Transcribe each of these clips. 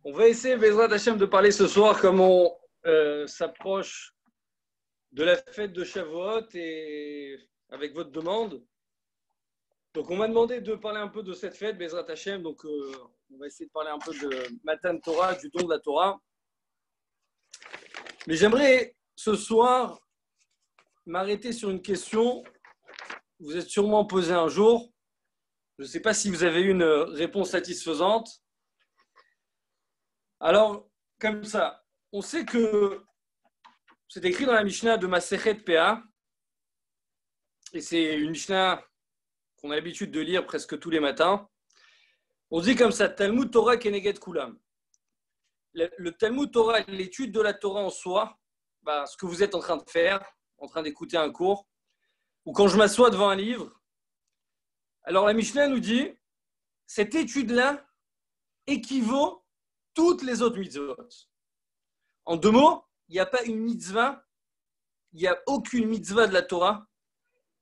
On va essayer, Bezrat Hashem, de parler ce soir comme on s'approche de la fête de Shavuot et avec votre demande. Donc, on m'a demandé de parler un peu de cette fête, Bezrat Hashem. Donc, on va essayer de parler un peu de Matan Torah, du don de la Torah. Mais j'aimerais ce soir m'arrêter sur une question. Vous êtes sûrement posé un jour. Je ne sais pas si vous avez eu une réponse satisfaisante. Alors, comme ça, on sait que c'est écrit dans la Mishnah de Masechet Peah, et c'est une Mishnah qu'on a l'habitude de lire presque tous les matins. On dit comme ça, Talmud Torah Keneged Kulam. Le Talmud Torah, l'étude de la Torah en soi, ce que vous êtes en train de faire, en train d'écouter un cours, ou quand je m'assois devant un livre, alors la Mishnah nous dit, cette étude-là équivaut toutes les autres mitzvot. En deux mots, il n'y a pas une mitzvah, il n'y a aucune mitzvah de la Torah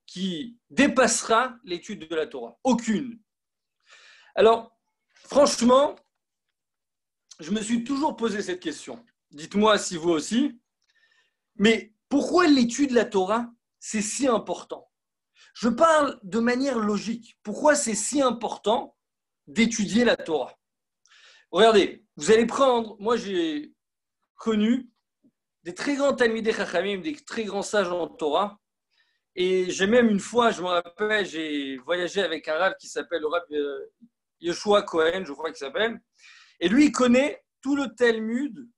qui dépassera l'étude de la Torah. Aucune. Alors, franchement, je me suis toujours posé cette question. Dites-moi si vous aussi. Mais pourquoi l'étude de la Torah, c'est si important? Je parle de manière logique. Pourquoi c'est si important d'étudier la Torah? Regardez, vous allez prendre, moi j'ai connu des très grands Talmidei Chachamim, des très grands sages en Torah. Et j'ai même une fois, je me rappelle, j'ai voyagé avec un rav qui s'appelle le rav Yeshua Cohen, je crois qu'il s'appelle. Et lui, il connaît tout le Talmud,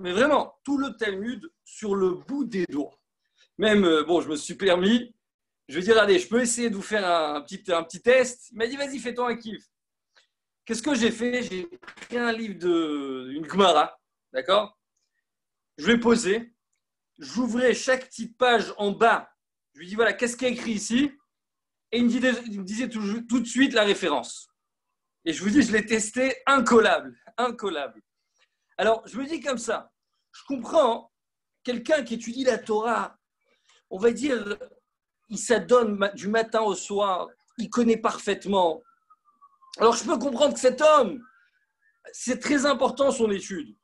mais vraiment, tout le Talmud sur le bout des doigts. Même, je me suis permis, je vais dire, allez, je peux essayer de vous faire un petit test. Il m'a dit, vas-y, fais-toi un kiff. Qu'est-ce que j'ai fait? J'ai pris un livre d'une Gemara, d'accord? Je l'ai posé, j'ouvrais chaque petite page en bas, je lui dis, voilà, qu'est-ce qu'il y a écrit ici? Et il me disait tout de suite la référence. Et je vous dis, je l'ai testé, incollable. Alors, je me dis comme ça, je comprends, quelqu'un qui étudie la Torah, on va dire, il s'adonne du matin au soir, il connaît parfaitement. Alors, je peux comprendre que cet homme, c'est très important son étude.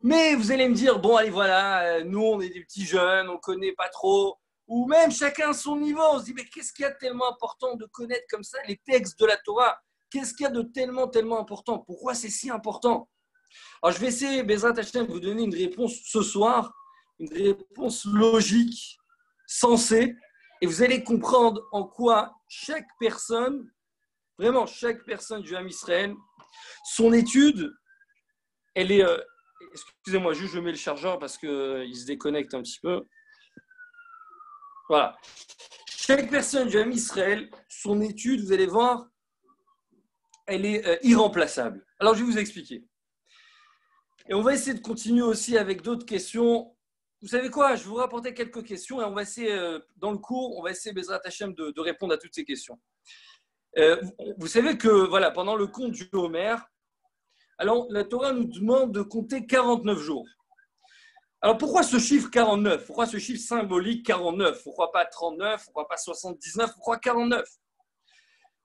Mais vous allez me dire, bon, allez, voilà, nous, on est des petits jeunes, on ne connaît pas trop, ou même chacun à son niveau. On se dit, mais qu'est-ce qu'il y a de tellement important de connaître comme ça les textes de la Torah? Qu'est-ce qu'il y a de tellement important? Pourquoi c'est si important? Alors, je vais essayer, Bezrat Hashem, de vous donner une réponse ce soir, une réponse logique, sensée, et vous allez comprendre en quoi chaque personne, vraiment chaque personne du Ham Israël, son étude, elle est... excusez-moi, juste je mets le chargeur parce qu'il se déconnecte un petit peu. Voilà. Chaque personne du Ham Israël, son étude, vous allez voir, elle est irremplaçable. Alors, je vais vous expliquer. Et on va essayer de continuer aussi avec d'autres questions. Vous savez quoi? Je vais vous rapporter quelques questions et on va essayer, dans le cours, on va essayer, Bezrat Hashem, de répondre à toutes ces questions. Vous savez que, voilà, pendant le conte du Homer, alors la Torah nous demande de compter 49 jours. Alors pourquoi ce chiffre 49? Pourquoi ce chiffre symbolique 49? Pourquoi pas 39? Pourquoi pas 79? Pourquoi 49?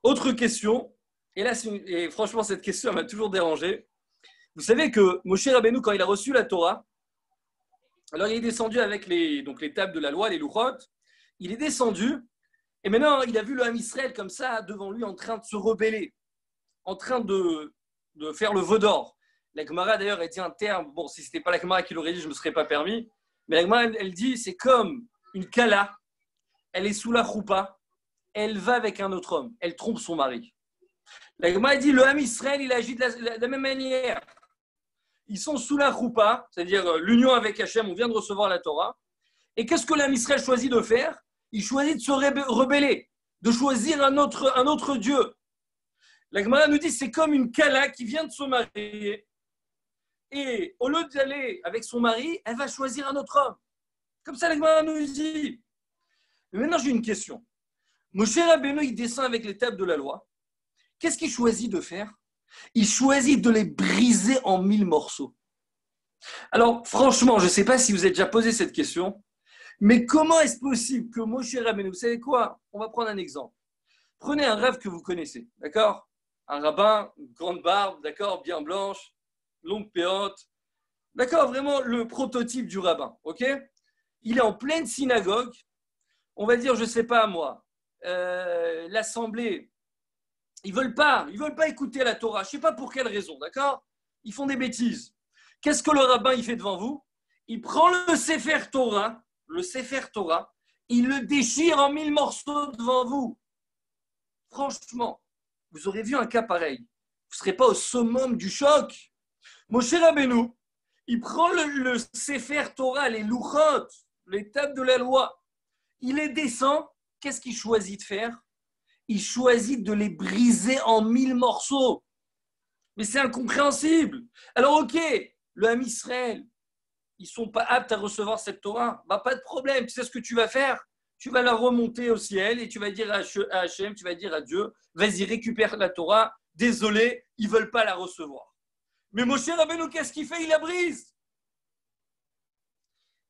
Autre question, et là, et franchement, cette question m'a toujours dérangé. Vous savez que Moshe Rabbeinu, quand il a reçu la Torah, alors il est descendu avec les tables de la loi, les Luchot, il est descendu, et maintenant il a vu le Ham Israël comme ça, devant lui, en train de se rebeller, en train de faire le veau d'or. La Gemara d'ailleurs, elle dit un terme, bon, si ce n'était pas la Gemara qui l'aurait dit, je ne me serais pas permis, mais la Gemara, elle dit, c'est comme une kala, elle est sous la choupa, elle va avec un autre homme, elle trompe son mari. La Gemara dit, le Ham Israël, il agit de la même manière. Ils sont sous la choupa, c'est-à-dire l'union avec Hachem, on vient de recevoir la Torah. Et qu'est-ce que l'Am Israël choisit de faire? Il choisit de se rebeller, de choisir un autre Dieu. La Gemara nous dit c'est comme une kala qui vient de se marier. Et au lieu d'aller avec son mari, elle va choisir un autre homme. Comme ça, la Gemara nous dit. Mais maintenant, j'ai une question. Moshe Rabbeinu, il descend avec les tables de la loi. Qu'est-ce qu'il choisit de faire? Il choisit de les briser en 1000 morceaux. Alors, franchement, je ne sais pas si vous avez déjà posé cette question, mais comment est-ce possible que Moshe Rabbeinu, vous savez quoi? On va prendre un exemple. Prenez un rav que vous connaissez, d'accord? Un rabbin, une grande barbe, d'accord, bien blanche. longue péote. D'accord, vraiment le prototype du rabbin, ok? Il est en pleine synagogue, on va dire, je ne sais pas moi, l'assemblée, ils veulent pas écouter la Torah, je ne sais pas pour quelle raison, d'accord? Ils font des bêtises. Qu'est-ce que le rabbin il fait devant vous? Il prend le Sefer Torah, il le déchire en 1000 morceaux devant vous. Franchement, vous aurez vu un cas pareil. Vous ne serez pas au summum du choc. Moshe Rabbeinu, il prend le Sefer Torah, les louchot, les tables de la loi, il les descend. Qu'est-ce qu'il choisit de faire? Il choisit de les briser en 1000 morceaux. Mais c'est incompréhensible. Alors ok, le Ham Israël, ils ne sont pas aptes à recevoir cette Torah. Bah, pas de problème, tu sais ce que tu vas faire? Tu vas la remonter au ciel et tu vas dire à Hachem, tu vas dire à Dieu, vas-y, récupère la Torah. Désolé, ils ne veulent pas la recevoir. Mais Moshe Rabbeinu, qu'est-ce qu'il fait? Il la brise.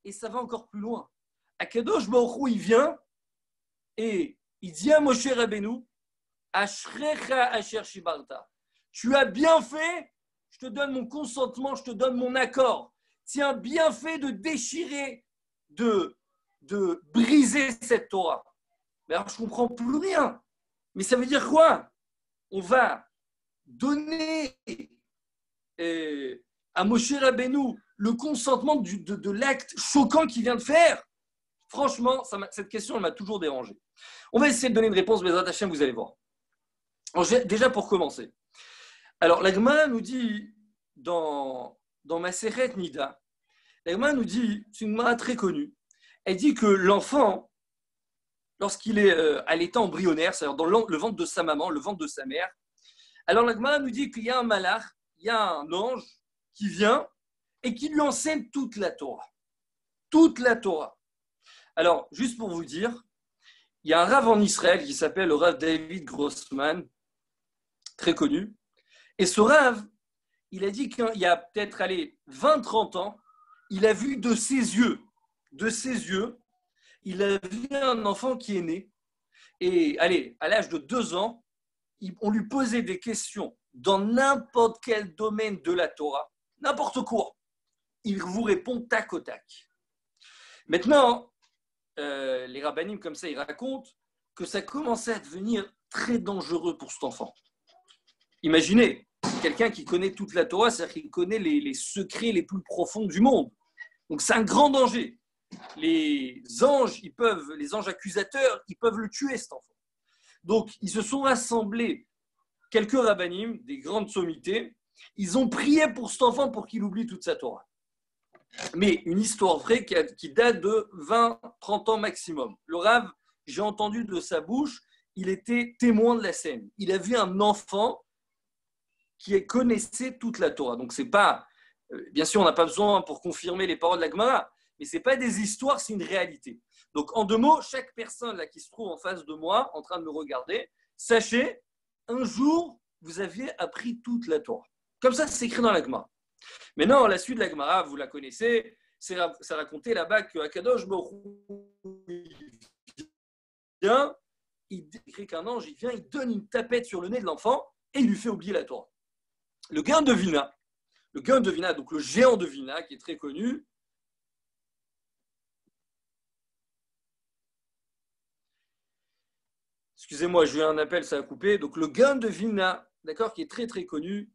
Et ça va encore plus loin. Akadosh Baruch Hu, il vient et il dit à Moshe Rabbeinu, Ashrecha asher shibarta. Tu as bien fait, je te donne mon consentement, je te donne mon accord. Tiens, bien fait de déchirer, de briser cette Torah. Mais alors, je ne comprends plus rien. Mais ça veut dire quoi? On va donner à Moshe Rabbeinu le consentement de l'acte choquant qu'il vient de faire. Franchement, cette question, elle m'a toujours dérangé. On va essayer de donner une réponse, mais Hashem, vous allez voir. Alors, déjà, pour commencer. Alors, la Gemara nous dit, dans Masechet Nida, la Gemara nous dit, c'est une Gemara très connue, elle dit que l'enfant, lorsqu'il est à l'état embryonnaire, c'est-à-dire dans le ventre de sa maman, le ventre de sa mère, alors la Gemara nous dit qu'il y a un malach, il y a un ange qui vient et qui lui enseigne toute la Torah. Toute la Torah. Alors, juste pour vous dire, il y a un rav en Israël qui s'appelle le rav David Grossman, très connu. Et ce rav, il a dit qu'il y a peut-être 20-30 ans, il a vu de ses yeux, il a vu un enfant qui est né. Et à l'âge de 2 ans, on lui posait des questions dans n'importe quel domaine de la Torah, n'importe quoi. Il vous répond tac au tac. Maintenant, les rabbinim comme ça, ils racontent que ça commençait à devenir très dangereux pour cet enfant. Imaginez, quelqu'un qui connaît toute la Torah, c'est-à-dire qu'il connaît les secrets les plus profonds du monde. Donc c'est un grand danger. Les anges accusateurs, ils peuvent le tuer, cet enfant. Donc ils se sont rassemblés, quelques rabbinim, des grandes sommités, ils ont prié pour cet enfant pour qu'il oublie toute sa Torah. Mais une histoire vraie qui date de 20-30 ans maximum. Le rav, j'ai entendu de sa bouche, il était témoin de la scène. Il a vu un enfant qui connaissait toute la Torah. Donc c'est pas, bien sûr, on n'a pas besoin pour confirmer les paroles de la Gemara, mais c'est pas des histoires, c'est une réalité. Donc en 2 mots, chaque personne là qui se trouve en face de moi, en train de me regarder, sachez, un jour, vous aviez appris toute la Torah. Comme ça, c'est écrit dans la Gemara. Maintenant, la suite de la Gemara, vous la connaissez, c'est raconté là-bas que Akadosh Baruch Hu vient, il écrit qu'un ange, il vient, il donne une tapette sur le nez de l'enfant et il lui fait oublier la Torah. Le Gaon de Vilna, donc le géant de Vilna, qui est très connu, excusez-moi, j'ai eu un appel, ça a coupé. Donc le Gaon de Vilna, d'accord, qui est très très connu,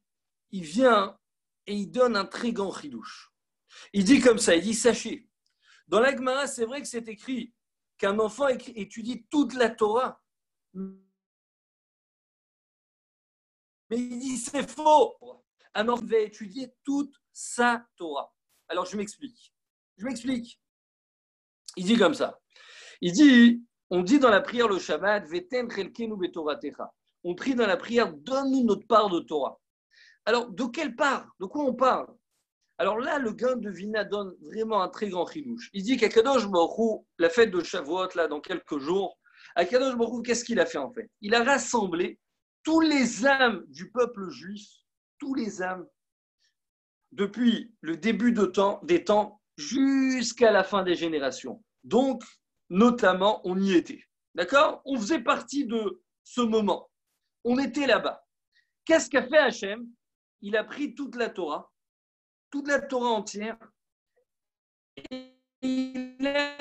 il vient et il donne un très grand chidouche. Il dit comme ça, il dit, sachez, dans la Gemara, c'est vrai que c'est écrit qu'un enfant étudie toute la Torah. Mais il dit, c'est faux. Un enfant va étudier toute sa Torah. Alors, je m'explique. Il dit comme ça. Il dit, on dit dans la prière le Shabbat, Vetem chelkenu betoratecha. On prie dans la prière, donne-nous notre part de Torah. Alors, de quelle part? De quoi on parle? Alors là, le Gaon de Vilna donne vraiment un très grand chidouche. Il dit qu'Akadosh Baruch Hu, la fête de Shavuot, là, dans quelques jours, Akadosh Baruch Hu, qu'est-ce qu'il a fait en fait? Il a rassemblé tous les âmes du peuple juif, tous les âmes, depuis le début des temps jusqu'à la fin des générations. Donc, notamment, on y était. D'accord? On faisait partie de ce moment. On était là-bas. Qu'est-ce qu'a fait Hachem? Il a pris toute la Torah toute la Torah entière. Et il a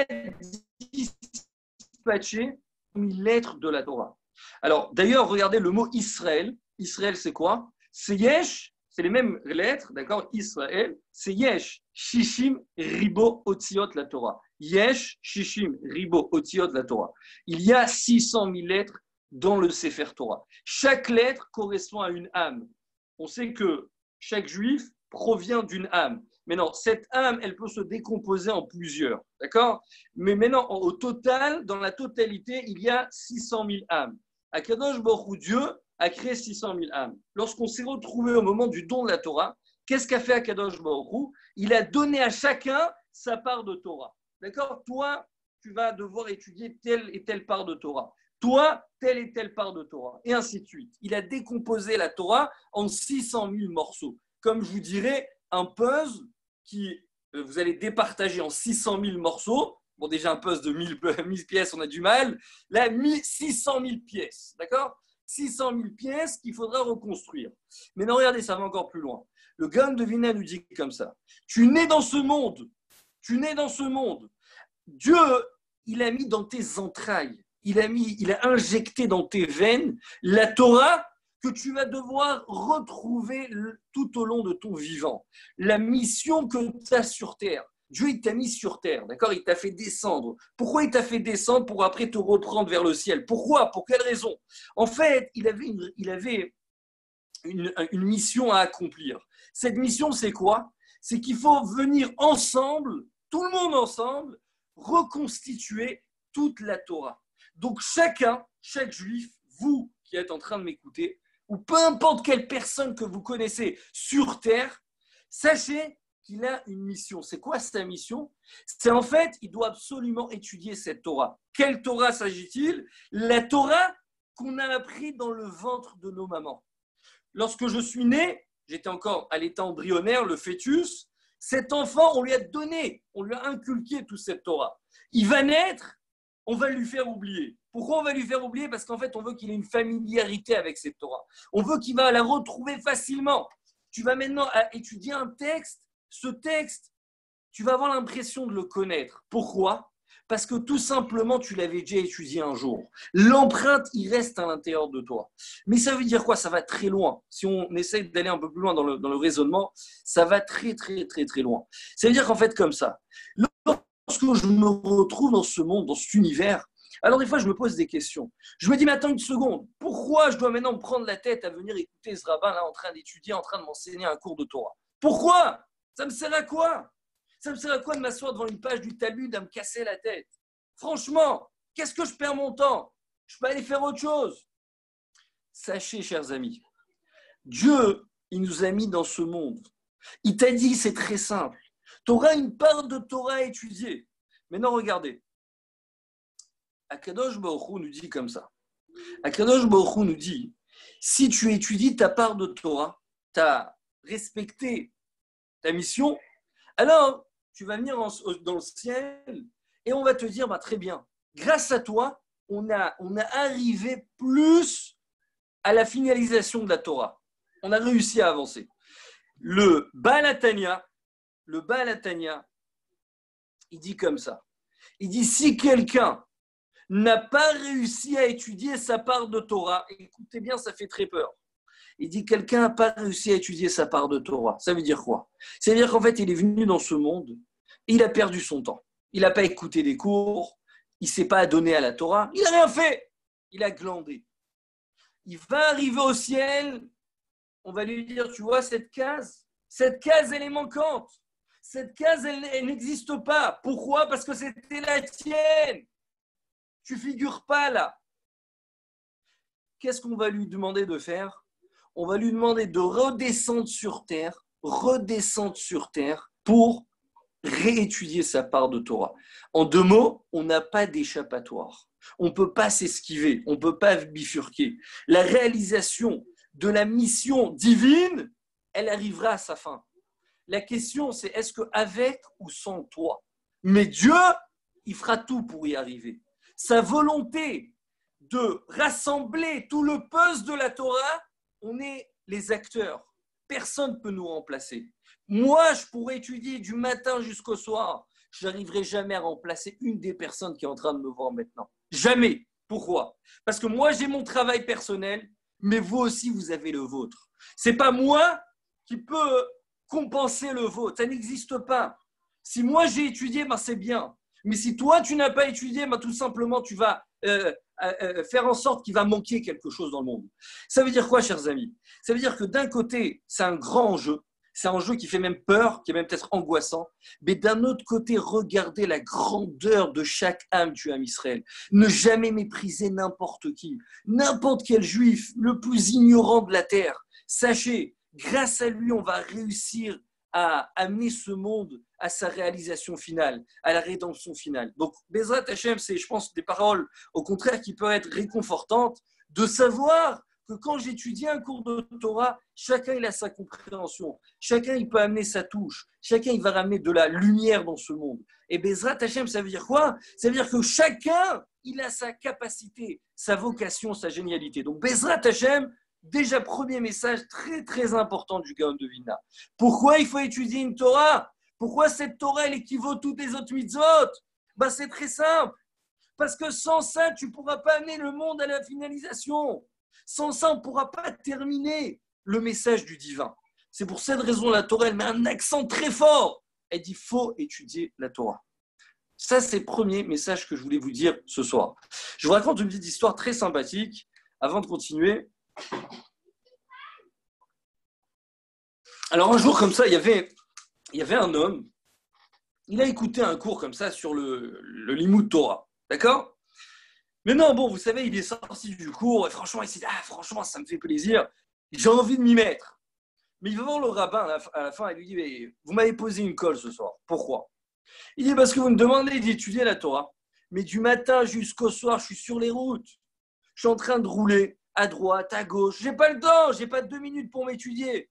dispatché 1000 lettres de la Torah. Alors, d'ailleurs, regardez le mot Israël. Israël, c'est quoi? C'est Yesh, c'est les mêmes lettres, d'accord? Israël, c'est Yesh, Shishim, Ribo, Otziot, la Torah. Yesh, Shishim, Ribo, Otziot, la Torah. Il y a 600 000 lettres dans le Sefer Torah. Chaque lettre correspond à une âme. On sait que chaque juif provient d'une âme. Maintenant, cette âme, elle peut se décomposer en plusieurs, d'accord? Mais maintenant, au total, dans la totalité, il y a 600 000 âmes. Akadosh Baruch Hu, Dieu, a créé 600 000 âmes. Lorsqu'on s'est retrouvé au moment du don de la Torah, qu'est-ce qu'a fait Akadosh Baruch Hu? Il a donné à chacun sa part de Torah. D'accord? Toi, tu vas devoir étudier telle et telle part de Torah. Toi, telle et telle part de Torah. Et ainsi de suite. Il a décomposé la Torah en 600 000 morceaux. Comme je vous dirais, un puzzle qui vous allez départager en 600 000 morceaux. Bon, déjà un puzzle de 1000 pièces, on a du mal. Là, 600 000 pièces. D'accord? 600 000 pièces qu'il faudra reconstruire. Mais non, regardez, ça va encore plus loin. Le Gaon de Vilna nous dit comme ça. Tu nais dans ce monde. Tu nais dans ce monde. Dieu, il a mis dans tes entrailles, il a injecté dans tes veines la Torah que tu vas devoir retrouver tout au long de ton vivant. La mission que tu as sur terre. Dieu, il t'a mis sur terre, d'accord? Il t'a fait descendre. Pourquoi il t'a fait descendre pour après te reprendre vers le ciel? Pourquoi? Pour quelle raison? En fait, il avait une mission à accomplir. Cette mission, c'est quoi? C'est qu'il faut venir ensemble, tout le monde ensemble, reconstituer toute la Torah. Donc chaque juif, vous qui êtes en train de m'écouter, ou peu importe quelle personne que vous connaissez sur terre, sachez qu'il a une mission. C'est quoi sa mission? C'est en fait, il doit absolument étudier cette Torah. Quelle Torah s'agit-il? La Torah qu'on a appris dans le ventre de nos mamans. Lorsque je suis né, j'étais encore à l'état embryonnaire, le fœtus, cet enfant, on lui a donné, on lui a inculqué toute cette Torah. Il va naître, on va lui faire oublier. Pourquoi on va lui faire oublier? Parce qu'en fait, on veut qu'il ait une familiarité avec cette Torah. On veut qu'il va la retrouver facilement. Tu vas maintenant étudier un texte, ce texte, tu vas avoir l'impression de le connaître. Pourquoi? Parce que tout simplement, tu l'avais déjà étudié un jour. L'empreinte, il reste à l'intérieur de toi. Mais ça veut dire quoi? Ça va très loin. Si on essaie d'aller un peu plus loin dans le raisonnement, ça va très, très, très, très loin. Ça veut dire qu'en fait, comme ça, lorsque je me retrouve dans ce monde, dans cet univers, alors des fois, je me pose des questions. Je me dis, mais attends une seconde, pourquoi je dois maintenant me prendre la tête à venir écouter ce rabbin là en train d'étudier, en train de m'enseigner un cours de Torah? Pourquoi? Ça me sert à quoi? Ça me sert à quoi de m'asseoir devant une page du Talmud à me casser la tête? Franchement, qu'est-ce que je perds mon temps? Je peux aller faire autre chose. Sachez, chers amis, Dieu, il nous a mis dans ce monde. Il t'a dit, c'est très simple. Tu auras une part de Torah à étudier. Maintenant, regardez. Akadosh Baruch Hu nous dit comme ça. Akadosh Baruch Hu nous dit, si tu étudies ta part de Torah, tu as respecté ta mission, alors tu vas venir dans le ciel et on va te dire, bah, très bien, grâce à toi, on a arrivé plus à la finalisation de la Torah. On a réussi à avancer. Le Baal HaTanya, il dit comme ça. Il dit, si quelqu'un n'a pas réussi à étudier sa part de Torah, écoutez bien, ça fait très peur. Il dit, quelqu'un n'a pas réussi à étudier sa part de Torah. Ça veut dire quoi? Ça veut dire qu'en fait, il est venu dans ce monde et il a perdu son temps. Il n'a pas écouté des cours, il ne s'est pas donné à la Torah, il n'a rien fait. Il a glandé. Il va arriver au ciel, on va lui dire, tu vois cette case, elle est manquante. Cette case, elle n'existe pas. Pourquoi? Parce que c'était la tienne. Tu ne figures pas là. Qu'est-ce qu'on va lui demander de faire? On va lui demander de redescendre sur terre pour réétudier sa part de Torah. En deux mots, on n'a pas d'échappatoire. On ne peut pas s'esquiver, on ne peut pas bifurquer. La réalisation de la mission divine, elle arrivera à sa fin. La question, c'est est-ce qu'avec ou sans toi? Mais Dieu, il fera tout pour y arriver. Sa volonté de rassembler tout le puzzle de la Torah, on est les acteurs. personne ne peut nous remplacer. Moi, je pourrais étudier du matin jusqu'au soir. Je n'arriverai jamais à remplacer une des personnes qui est en train de me voir maintenant. Jamais. Pourquoi? Parce que moi, j'ai mon travail personnel, mais vous aussi, vous avez le vôtre. Ce n'est pas moi qui peux compenser le vôtre. Ça n'existe pas. Si moi, j'ai étudié, ben, c'est bien. Mais si toi, tu n'as pas étudié, ben, tout simplement, tu vas faire en sorte qu'il va manquer quelque chose dans le monde. Ça veut dire quoi, chers amis? Ça veut dire que d'un côté, c'est un grand enjeu. C'est un jeu qui fait même peur, qui est même peut-être angoissant. Mais d'un autre côté, regardez la grandeur de chaque âme du âme Israël. Ne jamais mépriser n'importe qui, n'importe quel juif, le plus ignorant de la terre. Sachez, grâce à lui, on va réussir à amener ce monde à sa réalisation finale, à la rédemption finale. Donc, Bezrat Hashem, c'est, je pense, des paroles, au contraire, qui peuvent être réconfortantes, de savoir que quand j'étudie un cours de Torah, chacun il a sa compréhension, chacun il peut amener sa touche, chacun il va ramener de la lumière dans ce monde. Et Bezrat Hashem, ça veut dire quoi? Ça veut dire que chacun il a sa capacité, sa vocation, sa génialité. Donc Bezrat Hashem, déjà premier message très très important du Gaon de Vilna. Pourquoi il faut étudier une Torah? Pourquoi cette Torah elle équivaut toutes les autres mitzvot? Ben, c'est très simple. Parce que sans ça, tu ne pourras pas amener le monde à la finalisation. Sans ça, on ne pourra pas terminer le message du divin. C'est pour cette raison la Torah, elle met un accent très fort. Elle dit, il faut étudier la Torah. Ça, c'est le premier message que je voulais vous dire ce soir. Je vous raconte une petite histoire très sympathique avant de continuer. Alors, un jour, comme ça, il y avait un homme. Il a écouté un cours comme ça sur le Limoud Torah. D'accord? Mais non, bon, vous savez, il est sorti du cours et franchement, il s'est dit, franchement, ça me fait plaisir, j'ai envie de m'y mettre. Mais il va voir le rabbin à la fin et lui dit, mais vous m'avez posé une colle ce soir. Pourquoi? Il dit, parce que vous me demandez d'étudier la Torah, mais du matin jusqu'au soir, je suis sur les routes. Je suis en train de rouler à droite, à gauche. J'ai pas le temps, j'ai pas 2 minutes pour m'étudier.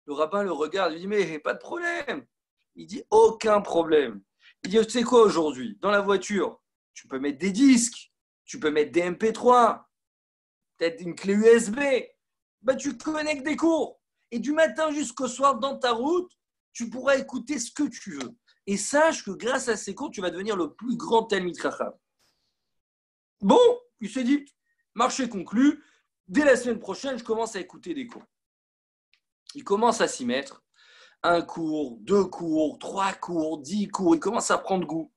Le rabbin le regarde, lui dit, mais pas de problème. Il dit, aucun problème. Il dit, tu sais quoi aujourd'hui? Dans la voiture, tu peux mettre des disques, tu peux mettre des MP3, peut-être une clé USB. Ben, tu connectes des cours. Et du matin jusqu'au soir, dans ta route, tu pourras écouter ce que tu veux. Et sache que grâce à ces cours, tu vas devenir le plus grand Talmid Chacham. Bon, il s'est dit, marché conclu, dès la semaine prochaine, je commence à écouter des cours. Il commence à s'y mettre. 1 cours, 2 cours, 3 cours, 10 cours, il commence à prendre goût.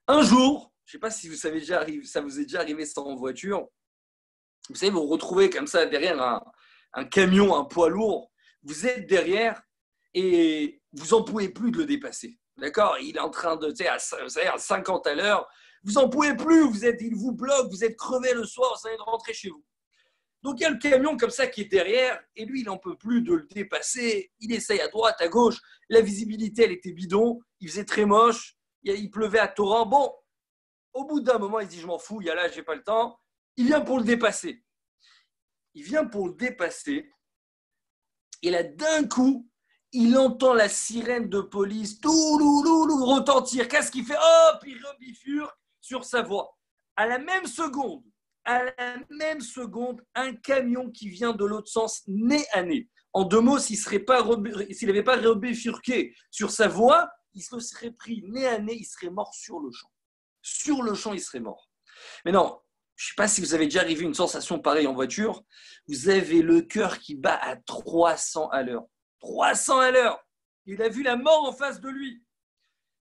Un jour, je ne sais pas si vous savez déjà, ça vous est déjà arrivé ça en voiture, vous savez, vous vous retrouvez comme ça derrière un camion, un poids lourd, vous êtes derrière et vous n'en pouvez plus de le dépasser. D'accord? Il est en train de, tu sais, à 50 à l'heure, vous n'en pouvez plus, il vous bloque, vous êtes crevé le soir, vous allez rentrer chez vous. Donc, il y a le camion comme ça qui est derrière, et lui, il n'en peut plus de le dépasser. Il essaye à droite, à gauche. La visibilité, elle était bidon. Il faisait très moche. Il pleuvait à torrent. Bon, au bout d'un moment, il se dit, je m'en fous, il y a là, je n'ai pas le temps. Il vient pour le dépasser. Et là, d'un coup, il entend la sirène de police tout retentir. Qu'est-ce qu'il fait? Hop, il rebifurque sur sa voie. À la même seconde, un camion qui vient de l'autre sens, nez à nez. En 2 mots, s'il n'avait pas rebifurqué sur sa voie, il se serait pris nez à nez, il serait mort sur le champ. Sur le champ, il serait mort. Mais non, je ne sais pas si vous avez déjà arrivé une sensation pareille en voiture. Vous avez le cœur qui bat à 300 à l'heure. 300 à l'heure. Il a vu la mort en face de lui.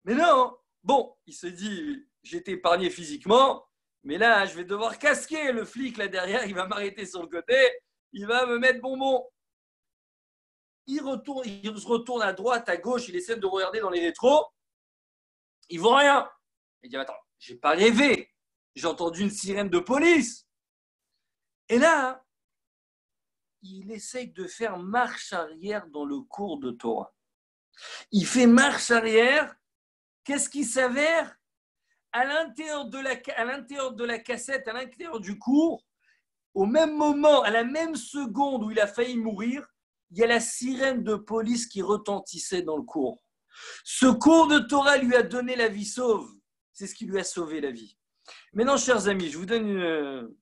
Mais non, bon, il se dit, j'ai été épargné physiquement, mais là, je vais devoir casquer le flic là derrière, il va m'arrêter sur le côté, il va me mettre bonbon. Il se retourne à droite, à gauche, il essaie de regarder dans les rétros, il ne voit rien. Il dit, attends, j'ai pas rêvé, j'ai entendu une sirène de police. Et là, il essaye de faire marche arrière dans le cours de Torah. Il fait marche arrière, qu'est-ce qui s'avère? À l'intérieur de la cassette, à l'intérieur du cours, au même moment, à la même seconde où il a failli mourir, il y a la sirène de police qui retentissait dans le cours. Ce cours de Torah lui a donné la vie sauve. C'est ce qui lui a sauvé la vie. Maintenant, chers amis, je vous donne une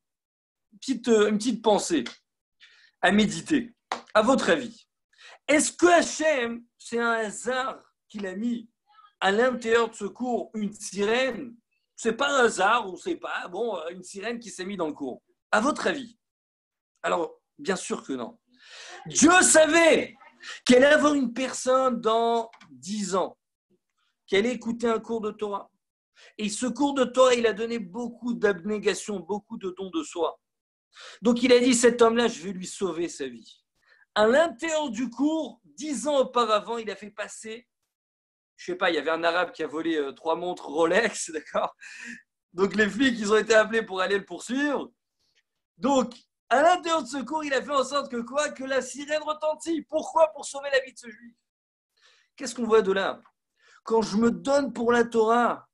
petite pensée. à méditer. À votre avis, est-ce que Hachem, c'est un hasard qu'il a mis à l'intérieur de ce cours une sirène? C'est pas un hasard, on ne sait pas. Bon, une sirène qui s'est mise dans le cours. À votre avis? Alors, bien sûr que non. Dieu savait qu'elle allait avoir une personne dans 10 ans, qui allait écouter un cours de Torah. Et ce cours de Torah, il a donné beaucoup d'abnégation, beaucoup de dons de soi. Donc il a dit, cet homme-là, je vais lui sauver sa vie. À l'intérieur du cours, 10 ans auparavant, il a fait passer, je ne sais pas, il y avait un arabe qui a volé 3 montres Rolex, d'accord? Donc les flics, ils ont été appelés pour aller le poursuivre. Donc, à l'intérieur de ce cours, il a fait en sorte que quoi? Que la sirène retentit. Pourquoi? Pour sauver la vie de ce juif. Qu'est-ce qu'on voit de là? Quand je me donne pour la Torah,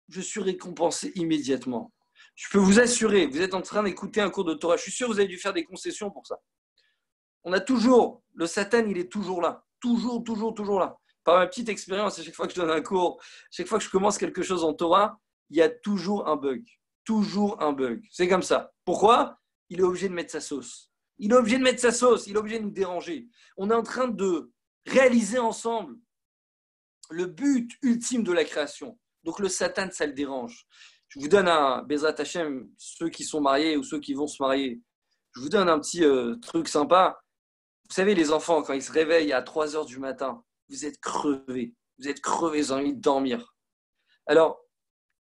je suis récompensé immédiatement. Je peux vous assurer, vous êtes en train d'écouter un cours de Torah. Je suis sûr que vous avez dû faire des concessions pour ça. On a toujours, le Satan, il est toujours là. Toujours, toujours, toujours là. Par ma petite expérience, à chaque fois que je donne un cours, à chaque fois que je commence quelque chose en Torah, il y a toujours un bug. Toujours un bug. C'est comme ça. Pourquoi? Il est obligé de mettre sa sauce. Il est obligé de mettre sa sauce. Il est obligé de nous déranger. On est en train de réaliser ensemble le but ultime de la création. Donc le Satan, ça le dérange. Je vous donne un Bezrat Hashem, ceux qui sont mariés ou ceux qui vont se marier. Je vous donne un petit truc sympa. Vous savez, les enfants, quand ils se réveillent à 3 heures du matin, vous êtes crevés. Vous êtes crevés, vous avez envie de dormir. Alors,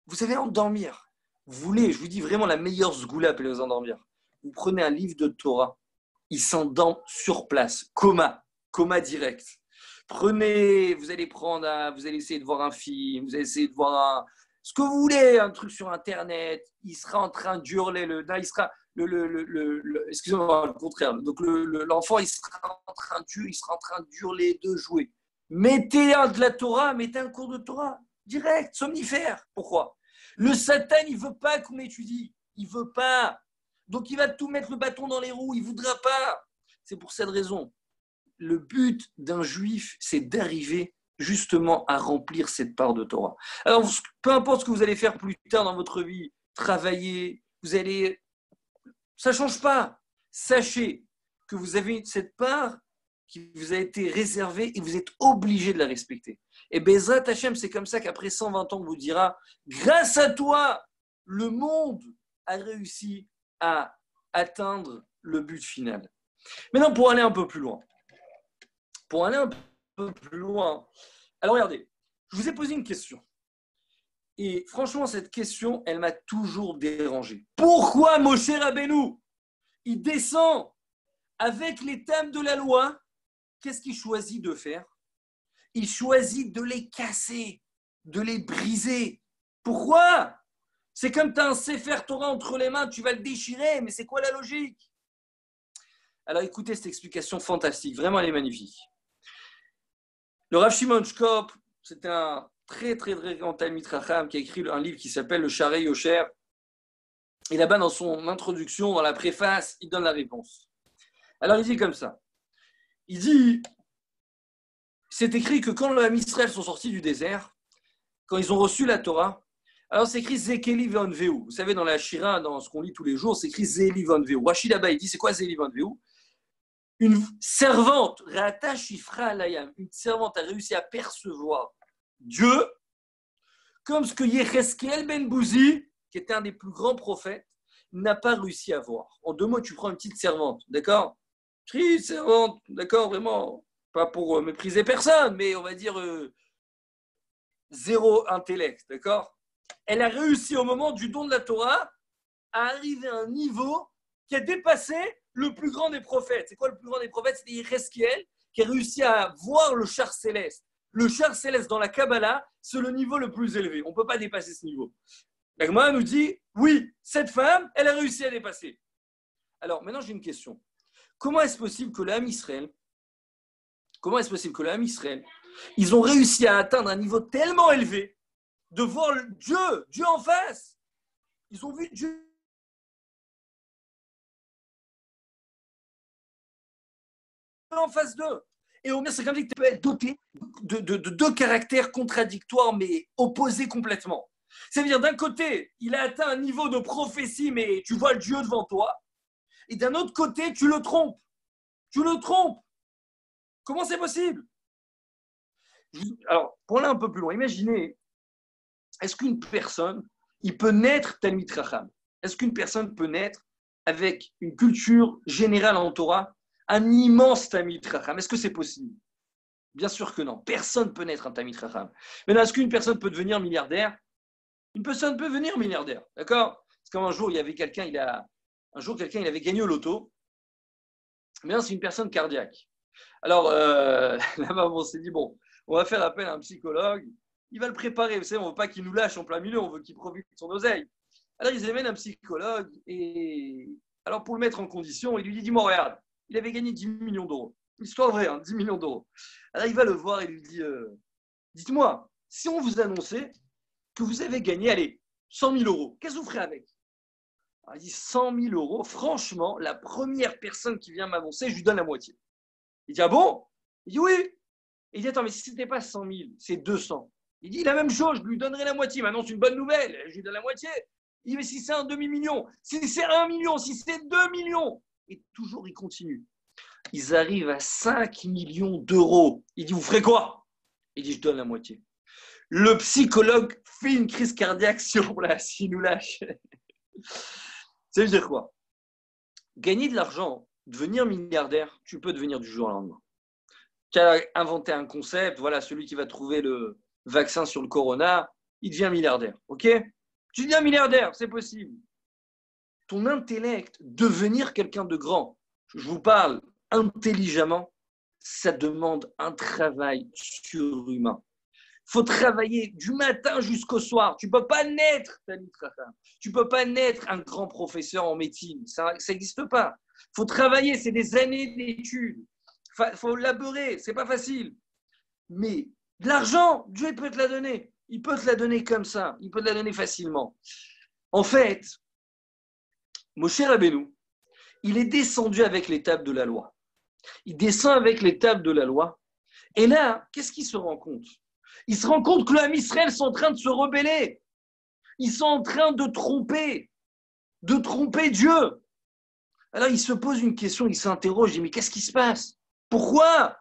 vous savez endormir. Vous voulez, je vous dis vraiment la meilleure sgoula pour les endormir. Vous prenez un livre de Torah, il s'endort sur place, coma direct. Prenez, vous allez vous allez essayer de voir un film, vous allez essayer de voir ce que vous voulez, un truc sur Internet. Il sera en train d'hurler, il sera excusez-moi, le contraire. Donc l'enfant, il sera en train d'hurler, de jouer. Mettez de la Torah, mettez un cours de Torah direct, somnifère. Pourquoi? Le Satan, il veut pas qu'on étudie, il veut pas. Donc il va tout mettre le bâton dans les roues, il voudra pas. C'est pour cette raison. Le but d'un juif, c'est d'arriver justement à remplir cette part de Torah. Alors, peu importe ce que vous allez faire plus tard dans votre vie, travailler, ça ne change pas. Sachez que vous avez cette part qui vous a été réservée et vous êtes obligé de la respecter. Et Bezrat Hashem, c'est comme ça qu'après 120 ans, on vous dira, grâce à toi, le monde a réussi à atteindre le but final. Maintenant, pour aller un peu plus loin, alors regardez, je vous ai posé une question. Et franchement, cette question, elle m'a toujours dérangé. Pourquoi Moshe Rabbeinu, il descend avec les thèmes de la loi, qu'est-ce qu'il choisit de faire? Il choisit de les casser, de les briser. Pourquoi? C'est comme tu as un Sefer Torah entre les mains, tu vas le déchirer, mais c'est quoi la logique? Alors écoutez cette explication fantastique, vraiment elle est magnifique. Le Rav Shimon Shkop, c'est un très très très grand Talmid Chacham qui a écrit un livre qui s'appelle le Sharei Yosher. Et là-bas, dans son introduction, dans la préface, il donne la réponse. Alors il dit comme ça. Il dit, c'est écrit que quand les Ham Israël sont sortis du désert, quand ils ont reçu la Torah, alors c'est écrit Zekeli Vonveu. Vous savez, dans la Shira, dans ce qu'on lit tous les jours, c'est écrit Zeli Vonveu. Rachid là-bas, il dit, c'est quoi Zeli Vonveu? Une servante, une servante a réussi à percevoir Dieu comme ce que Yecheskel ben Bouzi, qui était un des plus grands prophètes, n'a pas réussi à voir. En 2 mots, tu prends une petite servante, d'accord? Petite servante, d'accord, vraiment, pas pour mépriser personne, mais on va dire zéro intellect, d'accord? Elle a réussi au moment du don de la Torah à arriver à un niveau qui a dépassé le plus grand des prophètes. C'est quoi le plus grand des prophètes? C'est Yecheskel qui a réussi à voir le char céleste. Le char céleste dans la Kabbalah, c'est le niveau le plus élevé. On ne peut pas dépasser ce niveau. La Gemara nous dit, oui, cette femme, elle a réussi à dépasser. Alors, maintenant, j'ai une question. Comment est-ce possible que l'Am Israël, ils ont réussi à atteindre un niveau tellement élevé de voir Dieu en face? Ils ont vu Dieu en face d'eux. Et au moins, c'est comme si tu peux être doté de 2 caractères contradictoires, mais opposés complètement. C'est-à-dire, d'un côté, il a atteint un niveau de prophétie, mais tu vois le Dieu devant toi. et d'un autre côté, tu le trompes. Tu le trompes. Comment c'est possible? Alors, pour aller un peu plus loin, imaginez, est-ce qu'une personne, il peut naître Talmid Chacham? Est-ce qu'une personne peut naître avec une culture générale en Torah, un immense Talmid Chacham? Est-ce que c'est possible? Bien sûr que non. Personne ne peut naître un Talmid Chacham. Maintenant, est-ce qu'une personne peut devenir milliardaire? Une personne peut devenir milliardaire, d'accord? Parce qu'un jour, il y avait quelqu'un, il avait gagné au loto. Mais c'est une personne cardiaque. Alors, la maman s'est dit, bon, on va faire appel à un psychologue. Il va le préparer. Vous savez, on ne veut pas qu'il nous lâche en plein milieu, on veut qu'il profite de son oseille. Alors, ils amènent un psychologue. Et alors, pour le mettre en condition, il lui dit, dis-moi, regarde, il avait gagné 10 millions d'euros. Histoire vraie, 10 millions d'euros. Alors, il va le voir et lui dit, dites-moi, si on vous annonçait que vous avez gagné, allez, 100 000 euros, qu'est-ce que vous ferez avec? Alors, il dit 100 000 euros, franchement, la première personne qui vient m'annoncer, je lui donne la moitié. Il dit, ah bon? Il dit, oui. Il dit, attends, mais si ce n'était pas 100 000, c'est 200. Il dit, la même chose, je lui donnerai la moitié. Maintenant, c'est une bonne nouvelle, je lui donne la moitié. Il dit, mais si c'est un demi-million, si c'est 1 million, si c'est 2 millions. Et toujours, il continue. Ils arrivent à 5 millions d'euros. Il dit, vous ferez quoi? Il dit, je donne la moitié. Le psychologue fait une crise cardiaque sur place, il nous lâche. Ça veut dire quoi? Gagner de l'argent, devenir milliardaire, tu peux devenir du jour au lendemain. Tu as inventé un concept, voilà, celui qui va trouver le vaccin sur le corona, il devient milliardaire, ok? Tu deviens milliardaire, c'est possible. Ton intellect, devenir quelqu'un de grand, je vous parle intelligemment, ça demande un travail surhumain. Il faut travailler du matin jusqu'au soir. Tu ne peux pas naître, tu ne peux pas naître un grand professeur en médecine. Ça n'existe pas. Il faut travailler, c'est des années d'études. Il faut laborer, ce n'est pas facile. Mais de l'argent, Dieu peut te la donner. Il peut te la donner comme ça. Il peut te la donner facilement. En fait, Moshe Rabbeinu, il est descendu avec les tables de la loi. Il descend avec les tables de la loi. Et là, qu'est-ce qu'il se rend compte? Il se rend compte que les Ham Israël sont en train de se rebeller. Ils sont en train de tromper Dieu. Alors il se pose une question, il s'interroge, il dit mais qu'est-ce qui se passe? Pourquoi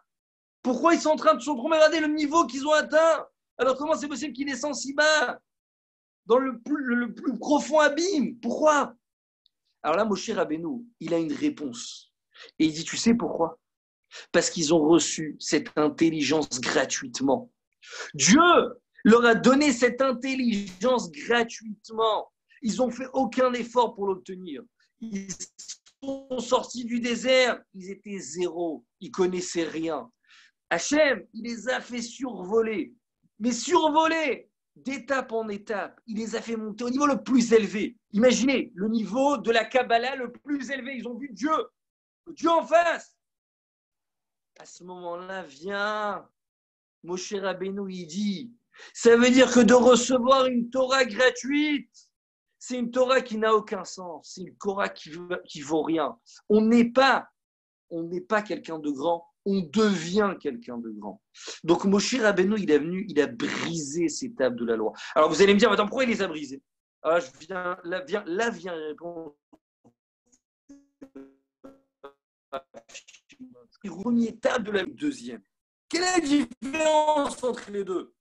ils sont en train de se tromper? Regardez le niveau qu'ils ont atteint. Alors comment c'est possible qu'ils descendent si bas? Dans le plus profond abîme. Pourquoi? Alors là, Moshe Rabbeinu, il a une réponse. Et il dit, tu sais pourquoi? Parce qu'ils ont reçu cette intelligence gratuitement. Dieu leur a donné cette intelligence gratuitement. Ils n'ont fait aucun effort pour l'obtenir. Ils sont sortis du désert, ils étaient zéro, ils ne connaissaient rien. Hachem, il les a fait survoler, mais survoler d'étape en étape. Il les a fait monter au niveau le plus élevé. Imaginez, le niveau de la Kabbalah le plus élevé. Ils ont vu Dieu en face. À ce moment-là, vient Moshe Rabbeinu, il dit, ça veut dire que de recevoir une Torah gratuite, c'est une Torah qui n'a aucun sens, c'est une Torah qui vaut rien. On n'est pas quelqu'un de grand, on devient quelqu'un de grand. Donc Moshe Rabbeinu, il est venu, il a brisé ces tables de la loi. Alors vous allez me dire, attends, pourquoi il les a brisées? Alors là vient répondre. Le premier table de la deuxième. Quelle est la différence entre les deux?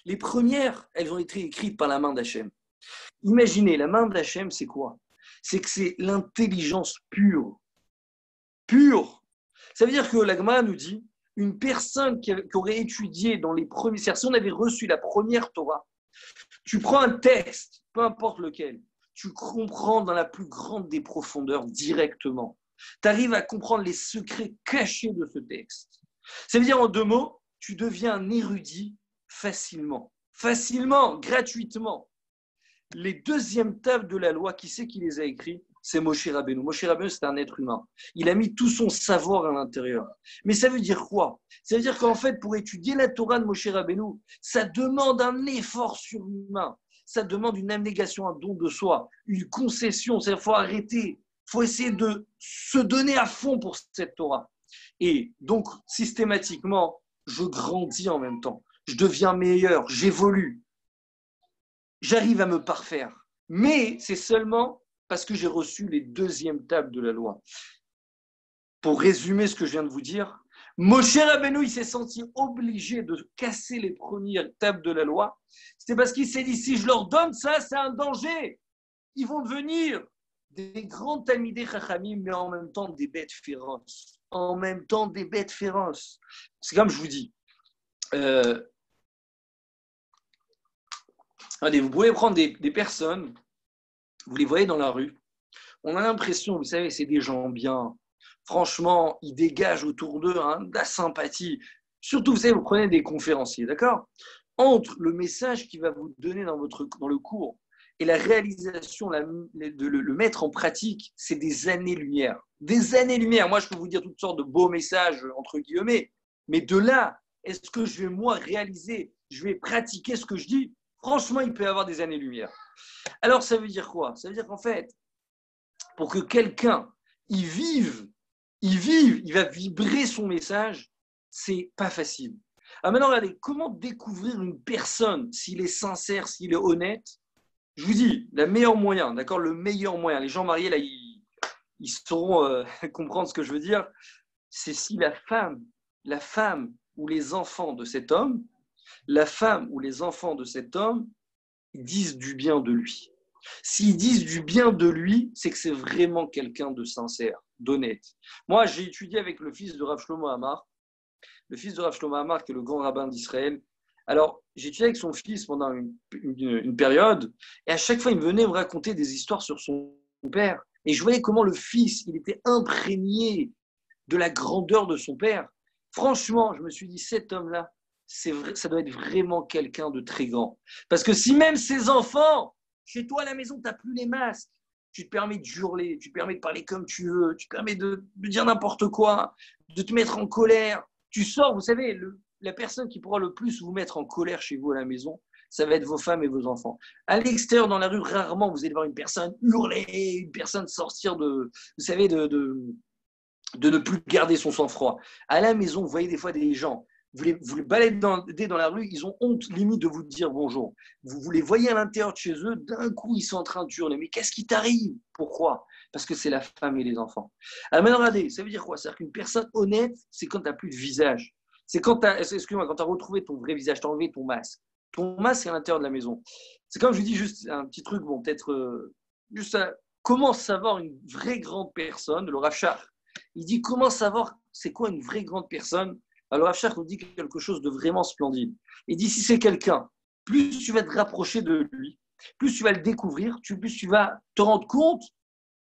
Les premières, elles ont été écrites par la main d'Hachem. Imaginez, la main d'Hachem, c'est quoi? C'est que c'est l'intelligence pure. Pure. Ça veut dire que la Gemara nous dit, une personne qui aurait étudié dans les premiers... C'est-à-dire, si on avait reçu la première Torah, tu prends un texte, peu importe lequel, tu comprends dans la plus grande des profondeurs directement. Tu arrives à comprendre les secrets cachés de ce texte. Ça veut dire, en deux mots, tu deviens un érudit facilement. Facilement, gratuitement. Les deuxièmes tables de la loi, qui c'est qui les a écrits? C'est Moshe Rabbeinu. Moshe Rabbeinu, c'est un être humain. Il a mis tout son savoir à l'intérieur. Mais ça veut dire quoi? Ça veut dire qu'en fait, pour étudier la Torah de Moshe Rabbeinu, ça demande un effort surhumain. Ça demande une abnégation, un don de soi, une concession. C'est-à-dire qu'il faut arrêter. Il faut essayer de se donner à fond pour cette Torah. Et donc, systématiquement, je grandis en même temps. Je deviens meilleur, j'évolue. J'arrive à me parfaire. Mais c'est seulement Parce que j'ai reçu les deuxièmes tables de la loi. Pour résumer ce que je viens de vous dire, Moshe Rabbeinu, il s'est senti obligé de casser les premières tables de la loi. C'est parce qu'il s'est dit, si je leur donne ça, c'est un danger. Ils vont devenir des grands talmidei chachamim, mais en même temps des bêtes féroces. En même temps des bêtes féroces. C'est comme je vous dis. Allez, vous pouvez prendre des personnes, vous les voyez dans la rue. On a l'impression, vous savez, c'est des gens bien. Franchement, ils dégagent autour d'eux de la sympathie. Surtout, vous savez, vous prenez des conférenciers, d'accord? Entre le message qu'il va vous donner dans le cours et la réalisation, de le mettre en pratique, c'est des années-lumière. Des années-lumière. Moi, je peux vous dire toutes sortes de beaux messages, entre guillemets, mais de là, est-ce que je vais, moi, réaliser, je vais pratiquer ce que je dis? Franchement, il peut y avoir des années-lumière. Alors, ça veut dire quoi? Ça veut dire qu'en fait, pour que quelqu'un il va vibrer son message, c'est pas facile. Alors maintenant, regardez, comment découvrir une personne, s'il est sincère, s'il est honnête? Je vous dis, le meilleur moyen, d'accord? Le meilleur moyen, les gens mariés, là, ils sauront comprendre ce que je veux dire, c'est si la femme ou les enfants de cet homme, disent du bien de lui. S'ils disent du bien de lui, c'est que c'est vraiment quelqu'un de sincère, d'honnête. Moi, j'ai étudié avec le fils de Rav Shlomo Amar, qui est le grand rabbin d'Israël. Alors, j'ai étudié avec son fils pendant une période, et à chaque fois, il venait me raconter des histoires sur son père. Et je voyais comment le fils, il était imprégné de la grandeur de son père. Franchement, je me suis dit, cet homme-là, ça doit être vraiment quelqu'un de très grand. Parce que si même ses enfants, chez toi à la maison, tu n'as plus les masques, tu te permets de hurler, tu te permets de parler comme tu veux, tu te permets de dire n'importe quoi, de te mettre en colère. Tu sors, vous savez, la personne qui pourra le plus vous mettre en colère chez vous à la maison, ça va être vos femmes et vos enfants. À l'extérieur, dans la rue, rarement vous allez voir une personne hurler, une personne sortir de ne plus garder son sang-froid. À la maison, vous voyez des fois des gens, vous les baladez dans la rue, ils ont honte limite de vous dire bonjour. Vous les voyez à l'intérieur de chez eux, d'un coup, ils sont en train de hurler. Mais qu'est-ce qui t'arrive? Pourquoi? Parce que c'est la femme et les enfants. Alors maintenant, regardez, ça veut dire quoi? C'est-à-dire qu'une personne honnête, c'est quand tu n'as plus de visage. C'est quand tu as retrouvé ton vrai visage, tu as enlevé ton masque. Ton masque est à l'intérieur de la maison. C'est comme je vous dis, juste un petit truc, bon, peut-être juste comment savoir une vraie grande personne, le Rav Shach. Il dit comment savoir c'est quoi une vraie grande personne. Alors Rav Shach nous dit quelque chose de vraiment splendide. Il dit si c'est quelqu'un, plus tu vas te rapprocher de lui, plus tu vas le découvrir, plus tu vas te rendre compte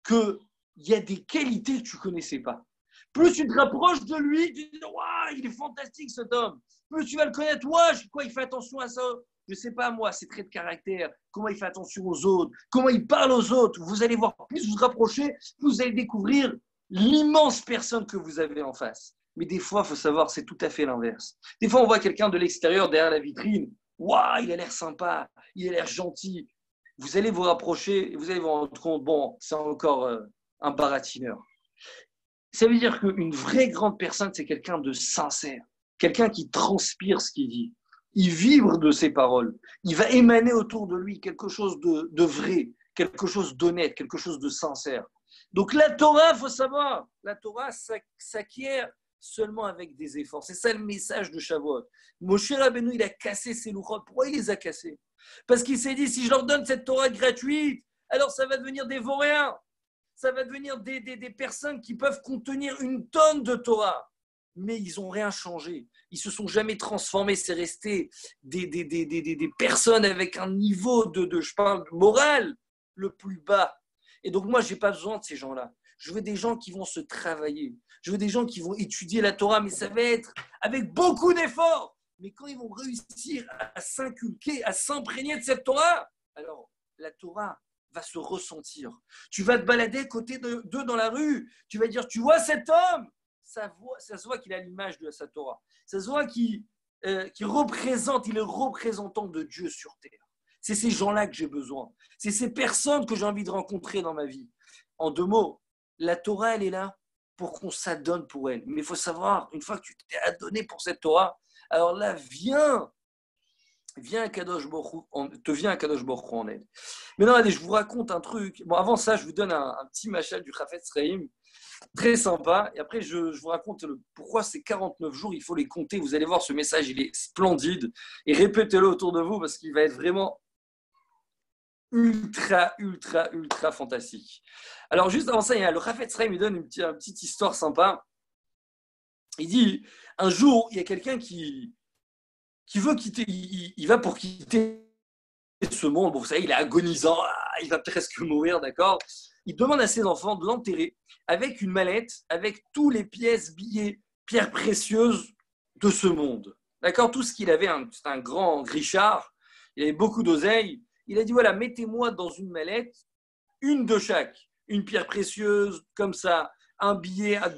qu'il y a des qualités que tu ne connaissais pas. Plus tu te rapproches de lui, tu te dis waouh, il est fantastique cet homme. Plus tu vas le connaître, waouh, quoi, il fait attention à ça. Je ne sais pas moi, ses traits de caractère, comment il fait attention aux autres, comment il parle aux autres. Vous allez voir, plus vous vous rapprochez, plus vous allez découvrir l'immense personne que vous avez en face. Mais des fois, il faut savoir, c'est tout à fait l'inverse. Des fois, on voit quelqu'un de l'extérieur derrière la vitrine. Waouh, il a l'air sympa, il a l'air gentil. Vous allez vous rapprocher et vous allez vous rendre compte, bon, c'est encore un baratineur. Ça veut dire qu'une vraie grande personne, c'est quelqu'un de sincère, quelqu'un qui transpire ce qu'il dit. Il vibre de ses paroles. Il va émaner autour de lui quelque chose de vrai, quelque chose d'honnête, quelque chose de sincère. Donc la Torah, il faut savoir, la Torah s'acquiert seulement avec des efforts. C'est ça le message de Shavuot. Moshe Rabbeinu, il a cassé ses louchot. Pourquoi il les a cassés? Parce qu'il s'est dit, si je leur donne cette Torah gratuite, alors ça va devenir des vauriens. Ça va devenir des personnes qui peuvent contenir une tonne de Torah. Mais ils n'ont rien changé. Ils ne se sont jamais transformés. C'est resté des personnes avec un niveau je parle, moral le plus bas. Et donc moi, je n'ai pas besoin de ces gens-là. Je veux des gens qui vont se travailler. Je veux des gens qui vont étudier la Torah, mais ça va être avec beaucoup d'efforts. Mais quand ils vont réussir à s'inculquer, à s'imprégner de cette Torah, alors la Torah va se ressentir. Tu vas te balader à côté d'eux dans la rue. Tu vas dire, tu vois cet homme? Ça se voit qu'il a l'image de sa Torah. Ça se voit qu'il représente, il est représentant de Dieu sur terre. C'est ces gens-là que j'ai besoin. C'est ces personnes que j'ai envie de rencontrer dans ma vie. En deux mots, la Torah, elle est là pour qu'on s'adonne pour elle. Mais il faut savoir, une fois que tu t'es adonné pour cette Torah, alors là, viens Viens Kadosh Baruch Hu, te vient Kadosh Baruch Hu en aide. Maintenant, allez, je vous raconte un truc. Bon, avant ça, je vous donne un petit machal du Chafetz Chaim, très sympa. Et après, je vous raconte pourquoi ces 49 jours, il faut les compter. Vous allez voir, ce message, il est splendide. Et répétez-le autour de vous parce qu'il va être vraiment ultra, ultra, ultra fantastique. Alors, juste avant ça, il y a le Chafetz Chaim, il donne une petite histoire sympa. Il dit, un jour, il y a quelqu'un qui veut quitter, il va pour quitter ce monde. Bon, vous savez, il est agonisant, il va presque mourir, d'accord. Il demande à ses enfants de l'enterrer avec une mallette, avec tous les pièces, billets, pierres précieuses de ce monde. D'accord. Tout ce qu'il avait, c'est un grand Richard, il avait beaucoup d'oseille. Il a dit, voilà, mettez-moi dans une mallette, une de chaque. Une pierre précieuse, comme ça, un billet à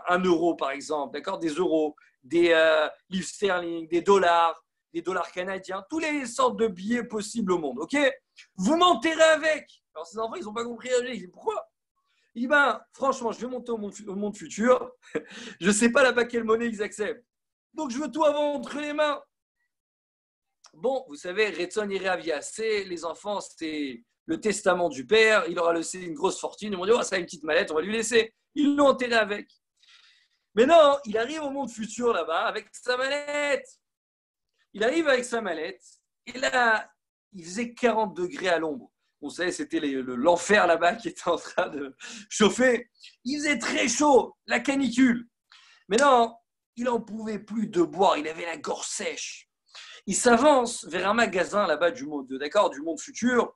1 euro, par exemple, d'accord, des euros, des livres sterling, des dollars canadiens, toutes les sortes de billets possibles au monde, ok. Vous m'enterrez avec. Alors, ces enfants, ils n'ont pas compris. Ils disent, pourquoi? Il dit, ben, franchement, je vais monter au monde futur. Je ne sais pas là-bas quelle monnaie ils acceptent. Donc, je veux tout avoir entre les mains. Bon, vous savez, Retson Iravia, c'est les enfants, c'est le testament du père. Il aura laissé une grosse fortune. Ils vont dire, oh, ça a une petite mallette, on va lui laisser. Ils l'ont enterré avec. Mais non, il arrive au monde futur là-bas avec sa mallette. Il arrive avec sa mallette. Et là, il faisait 40 degrés à l'ombre. Vous savez, c'était l'enfer là-bas qui était en train de chauffer. Il faisait très chaud, la canicule. Mais non, il n'en pouvait plus de boire. Il avait la gorge sèche. Il s'avance vers un magasin là-bas du monde futur.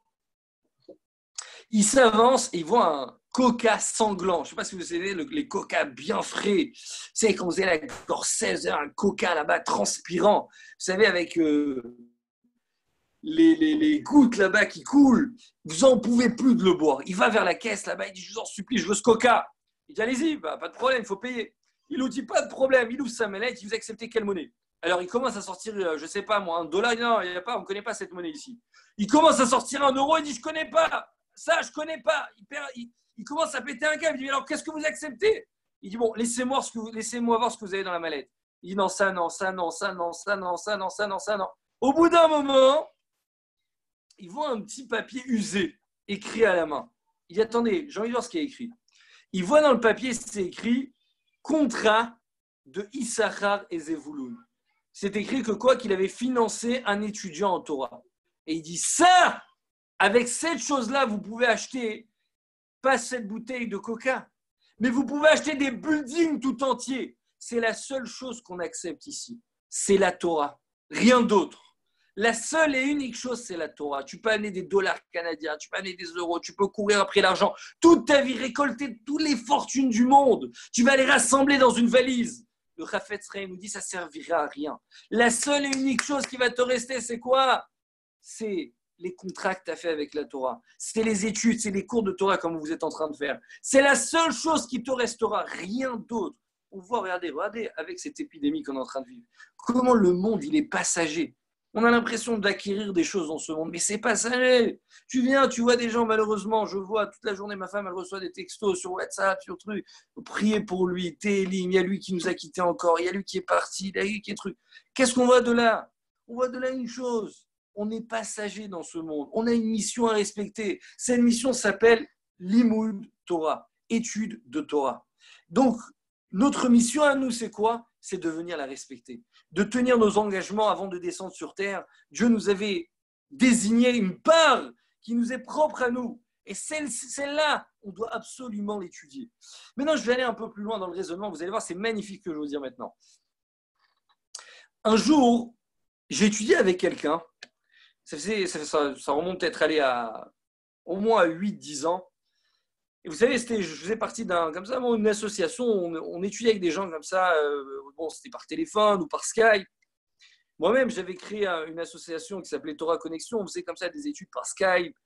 Il s'avance et il voit un coca sanglant. Je ne sais pas si vous savez, les coca bien frais. Vous savez, quand vous avez la gorge sèche, un coca là-bas transpirant. Vous savez, avec les gouttes là-bas qui coulent. Vous n'en pouvez plus de le boire. Il va vers la caisse là-bas. Il dit, je vous en supplie, je veux ce coca. Il dit, allez-y, bah, pas de problème, il faut payer. Il nous dit, pas de problème. Il ouvre sa mallette. Il vous acceptez quelle monnaie? Alors, il commence à sortir, je ne sais pas moi, $1. Non, il n'y a pas, on ne connaît pas cette monnaie ici. Il commence à sortir 1 euro. Il dit, je ne connais pas. Ça, je ne connais pas. Il commence à péter un câble. Il dit, alors, qu'est-ce que vous acceptez? Il dit, bon, laissez-moi voir ce que vous avez dans la mallette. Il dit, non, ça, non, ça, non, ça, non, ça, non, ça, non, ça, non, ça, non. Au bout d'un moment, il voit un petit papier usé, écrit à la main. Il dit, attendez, j'ai envie de voir ce qui est écrit. Il voit dans le papier, c'est écrit « Contrat de Issachar et Zevulun ». C'est écrit que quoi? Qu'il avait financé un étudiant en Torah. Et il dit, ça, avec cette chose-là, vous pouvez acheter, pas cette bouteille de coca, mais vous pouvez acheter des buildings tout entiers. C'est la seule chose qu'on accepte ici. C'est la Torah. Rien d'autre. La seule et unique chose, c'est la Torah. Tu peux amener des dollars canadiens, tu peux amener des euros, tu peux courir après l'argent. Toute ta vie, récolter toutes les fortunes du monde. Tu vas les rassembler dans une valise. Le Chafetz Chaim nous dit, ça ne servira à rien. La seule et unique chose qui va te rester, c'est quoi? C'est les contrats que tu as fait avec la Torah. C'est les études, c'est les cours de Torah comme vous êtes en train de faire. C'est la seule chose qui te restera, rien d'autre. On voit, regardez, avec cette épidémie qu'on est en train de vivre, comment le monde, il est passager. On a l'impression d'acquérir des choses dans ce monde, mais c'est passager. Tu viens, tu vois des gens, malheureusement, je vois toute la journée, ma femme, elle reçoit des textos sur WhatsApp, sur truc. Priez pour lui, Télim, il y a lui qui nous a quittés encore, il y a lui qui est parti, il y a lui qui est truc. Qu'est-ce qu'on voit de là? On voit de là une chose. On est passager dans ce monde. On a une mission à respecter. Cette mission s'appelle Limud Torah, étude de Torah. Donc, notre mission à nous, c'est quoi? C'est de venir la respecter, de tenir nos engagements avant de descendre sur terre. Dieu nous avait désigné une part qui nous est propre à nous. Et celle-là, on doit absolument l'étudier. Maintenant, je vais aller un peu plus loin dans le raisonnement. Vous allez voir, c'est magnifique ce que je vais vous dire maintenant. Un jour, j'ai étudié avec quelqu'un. Ça remonte peut-être au moins à 8-10 ans. Et vous savez, je faisais partie une association, on étudiait avec des gens comme ça, c'était par téléphone ou par Skype. Moi-même, j'avais créé une association qui s'appelait Torah Connexion, on faisait comme ça des études par Skype.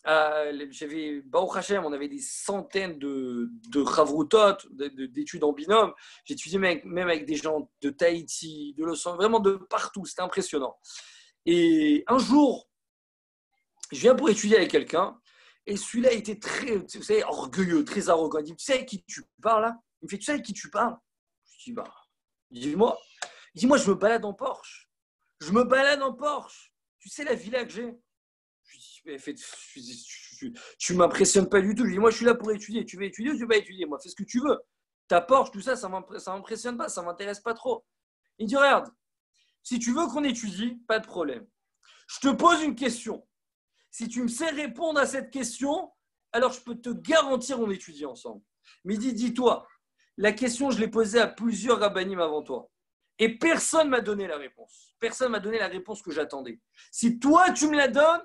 Baruch Hashem, on avait des centaines de chavrutot, d'études en binôme. J'étudiais même avec des gens de Tahiti, de Los Angeles, vraiment de partout, c'était impressionnant. Et un jour, je viens pour étudier avec quelqu'un. Et celui-là était très, vous savez, orgueilleux, très arrogant. Il dit, tu sais avec qui tu parles là? Il me fait, tu sais avec qui tu parles? Je dis, bah, dis-moi. Il dit, moi, je me balade en Porsche. Je me balade en Porsche. tu sais la villa que j'ai? Tu ne m'impressionnes pas du tout. Je dis, moi, je suis là pour étudier. Tu veux étudier ou tu veux pas étudier? Moi, fais ce que tu veux. Ta Porsche, tout ça, ça m'impressionne pas, ça m'intéresse pas trop. Il dit, regarde, si tu veux qu'on étudie, pas de problème. Je te pose une question. Si tu me sais répondre à cette question, alors je peux te garantir qu'on étudie ensemble. Mais dis-toi, la question, je l'ai posée à plusieurs rabbinim avant toi. Et personne ne m'a donné la réponse. Personne ne m'a donné la réponse que j'attendais. Si toi, tu me la donnes,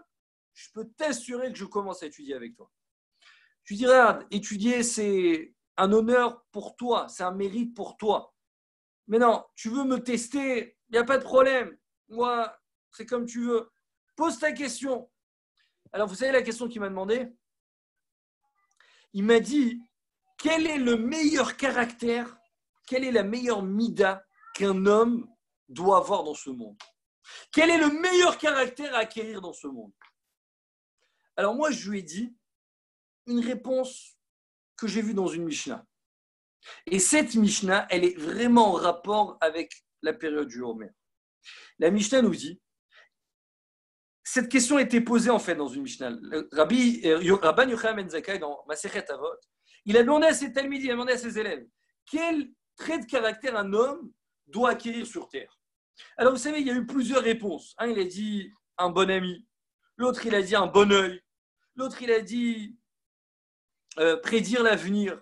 je peux t'assurer que je commence à étudier avec toi. Tu dis, regarde, étudier, c'est un honneur pour toi, c'est un mérite pour toi. Mais non, tu veux me tester, il n'y a pas de problème. Moi, c'est comme tu veux. Pose ta question. Alors, vous savez la question qu'il m'a demandé? Il m'a dit, quel est le meilleur caractère, quelle est la meilleure mida qu'un homme doit avoir dans ce monde? Quel est le meilleur caractère à acquérir dans ce monde? Alors moi, je lui ai dit une réponse que j'ai vue dans une Mishnah. Et cette Mishnah, elle est vraiment en rapport avec la période du Homer. La Mishnah nous dit, cette question était posée en fait dans une Mishnah. Rabban Yochanan ben Zakkai dans Masechet Avot, il a demandé à ses talmidim, il a demandé à ses élèves, quel trait de caractère un homme doit acquérir sur terre? Alors vous savez, il y a eu plusieurs réponses. Un, il a dit un bon ami. L'autre, il a dit un bon œil. L'autre, il a dit prédire l'avenir.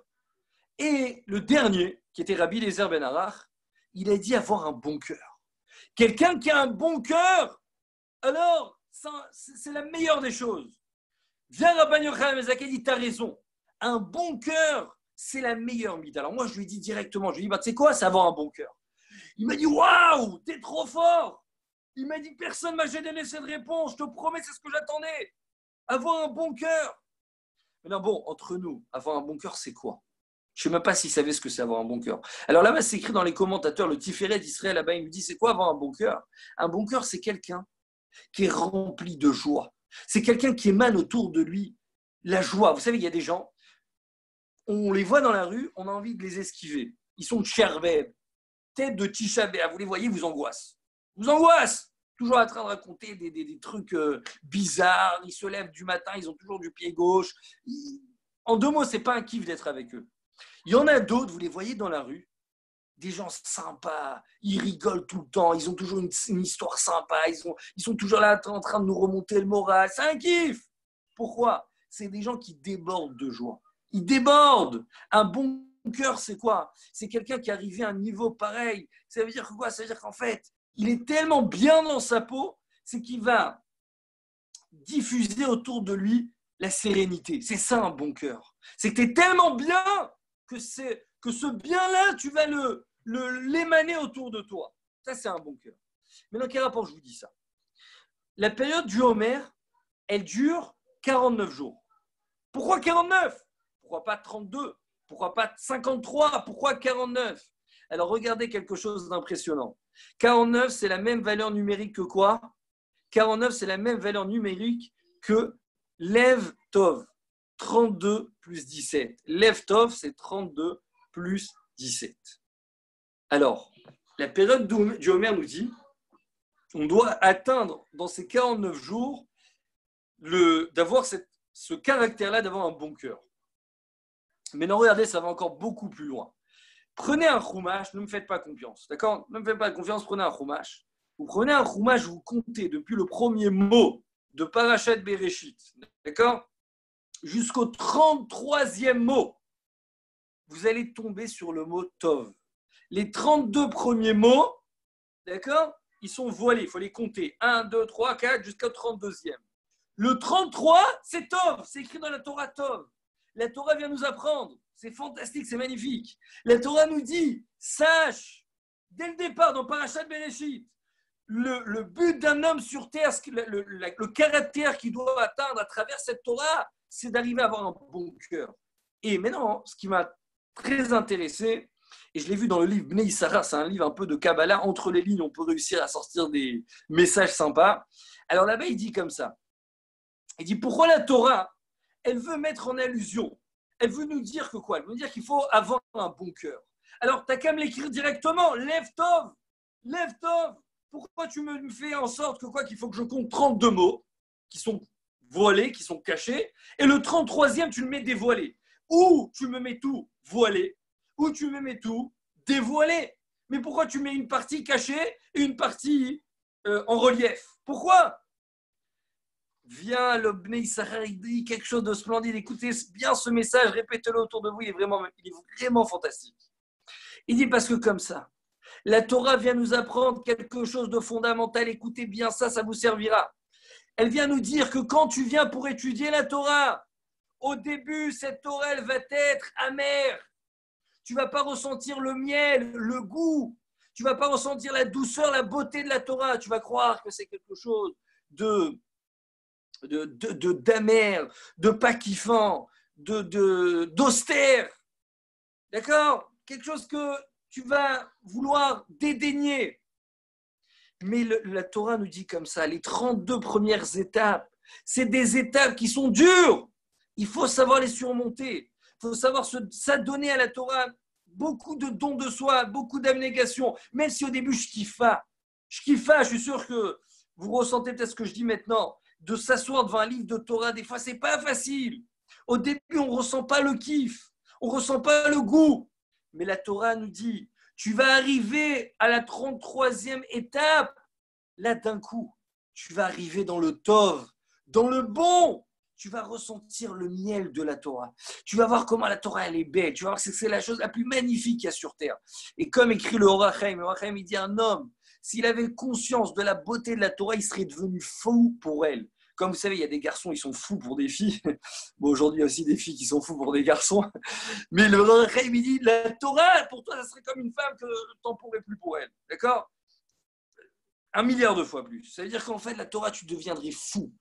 Et le dernier, qui était Rabbi Eliezer ben Arach, il a dit avoir un bon cœur. Quelqu'un qui a un bon cœur, alors, c'est la meilleure des choses. Viens, Rabban Yochanan ben Zakkai dit, t'as raison. Un bon cœur, c'est la meilleure mida. Alors moi, je lui ai dit directement, je lui ai dit, bah, tu sais quoi, c'est avoir un bon cœur. Il m'a dit, waouh, t'es trop fort. Il m'a dit, personne ne m'a jamais donné cette réponse. Je te promets, c'est ce que j'attendais. Avoir un bon cœur. Maintenant, bon, entre nous, avoir un bon cœur, c'est quoi? Je ne sais même pas s'il savait ce que c'est avoir un bon cœur. Alors là-bas, c'est écrit dans les commentateurs, le Tiferet d'Israël, là-bas, il nous dit, c'est quoi avoir un bon cœur? Un bon cœur, c'est quelqu'un qui est rempli de joie. C'est quelqu'un qui émane autour de lui la joie. Vous savez, il y a des gens, on les voit dans la rue, on a envie de les esquiver. Ils sont de Cherveb, tête de Tisha B'Av. Vous les voyez, vous angoissent. Vous angoissent. Toujours en train de raconter des trucs bizarres. Ils se lèvent du matin, ils ont toujours du pied gauche. En deux mots, ce n'est pas un kiff d'être avec eux. Il y en a d'autres, vous les voyez dans la rue, des gens sympas, ils rigolent tout le temps, ils ont toujours une histoire sympa, ils sont toujours là en train de nous remonter le moral. C'est un kiff. Pourquoi? C'est des gens qui débordent de joie. Ils débordent. Un bon cœur, c'est quoi? C'est quelqu'un qui est arrivé à un niveau pareil. Ça veut dire quoi? Ça veut dire qu'en fait, il est tellement bien dans sa peau, c'est qu'il va diffuser autour de lui la sérénité. C'est ça un bon cœur. C'est que tu es tellement bien que ce bien-là, tu vas l'émaner autour de toi. Ça, c'est un bon cœur. Mais dans quel rapport je vous dis ça? La période du Homer, elle dure 49 jours. Pourquoi 49? Pourquoi pas 32? Pourquoi pas 53? Pourquoi 49? Alors, regardez quelque chose d'impressionnant. 49, c'est la même valeur numérique que quoi? 49, c'est la même valeur numérique que Lev Tov. 32 plus 17. Lev Tov, c'est 32 plus 17. Alors, la période du Homer nous dit on doit atteindre dans ces 49 jours d'avoir ce caractère-là, d'avoir un bon cœur. Mais non, regardez, ça va encore beaucoup plus loin. Prenez un chumash, ne me faites pas confiance, d'accord? Ne me faites pas confiance, prenez un chumash. Vous prenez un chumash, vous comptez depuis le premier mot de Parashat Bereshit, d'accord? Jusqu'au 33e mot, vous allez tomber sur le mot Tov. Les 32 premiers mots, d'accord? Ils sont voilés, il faut les compter. 1, 2, 3, 4, jusqu'au 32e. Le 33, c'est Tov, c'est écrit dans la Torah Tov. La Torah vient nous apprendre. C'est fantastique, c'est magnifique. La Torah nous dit, sache, dès le départ, dans Parashat Bereshit, le but d'un homme sur terre, le caractère qu'il doit atteindre à travers cette Torah, c'est d'arriver à avoir un bon cœur. Et maintenant, ce qui m'a très intéressé, et je l'ai vu dans le livre Bnei Issachar, c'est un livre un peu de Kabbalah, entre les lignes, on peut réussir à sortir des messages sympas. Alors là-bas, il dit comme ça. Il dit, pourquoi la Torah, elle veut mettre en allusion, elle veut nous dire que quoi? Elle veut nous dire qu'il faut avoir un bon cœur. Alors, tu n'as qu'à me l'écrire directement, Lev Tov, Lev Tov. Pourquoi tu me fais en sorte que quoi qu'il faut que je compte 32 mots qui sont voilés, qui sont cachés, et le 33e, tu le mets dévoilé. Ou tu me mets tout voilé, ou tu me mets tout dévoilé. Mais pourquoi tu mets une partie cachée et une partie en relief? Pourquoi? Viens, le Bnei Issachar, il dit quelque chose de splendide. Écoutez bien ce message, répétez-le autour de vous, il est vraiment fantastique. Il dit parce que comme ça, la Torah vient nous apprendre quelque chose de fondamental. Écoutez bien ça, ça vous servira. Elle vient nous dire que quand tu viens pour étudier la Torah, au début, cette Torah, elle va être amère. Tu ne vas pas ressentir le miel, le goût. Tu ne vas pas ressentir la douceur, la beauté de la Torah. Tu vas croire que c'est quelque chose d'amer, de pas kiffant, d'austère. D'accord? Quelque chose que tu vas vouloir dédaigner. Mais la Torah nous dit comme ça, les 32 premières étapes, c'est des étapes qui sont dures. Il faut savoir les surmonter. Il faut savoir s'adonner à la Torah. Beaucoup de dons de soi, beaucoup d'abnégation. Même si au début, je kiffe pas. Je suis sûr que vous ressentez peut-être ce que je dis maintenant. De s'asseoir devant un livre de Torah, des fois, c'est pas facile. Au début, on ne ressent pas le kiff. On ne ressent pas le goût. Mais la Torah nous dit, tu vas arriver à la 33e étape. Là, d'un coup, tu vas arriver dans le tov, dans le bon. Tu vas ressentir le miel de la Torah. Tu vas voir comment la Torah, elle est belle. Tu vas voir que c'est la chose la plus magnifique qu'il y a sur terre. Et comme écrit le Or HaChaim, il dit un homme, s'il avait conscience de la beauté de la Torah, il serait devenu fou pour elle. Comme vous savez, il y a des garçons, ils sont fous pour des filles. Bon, aujourd'hui, il y a aussi des filles qui sont fous pour des garçons. Mais le Or HaChaim, il dit, la Torah, pour toi, ça serait comme une femme que tu n'en pourrais plus pour elle. D'accord? 1 milliard de fois plus. Ça veut dire qu'en fait, la Torah, tu deviendrais fou.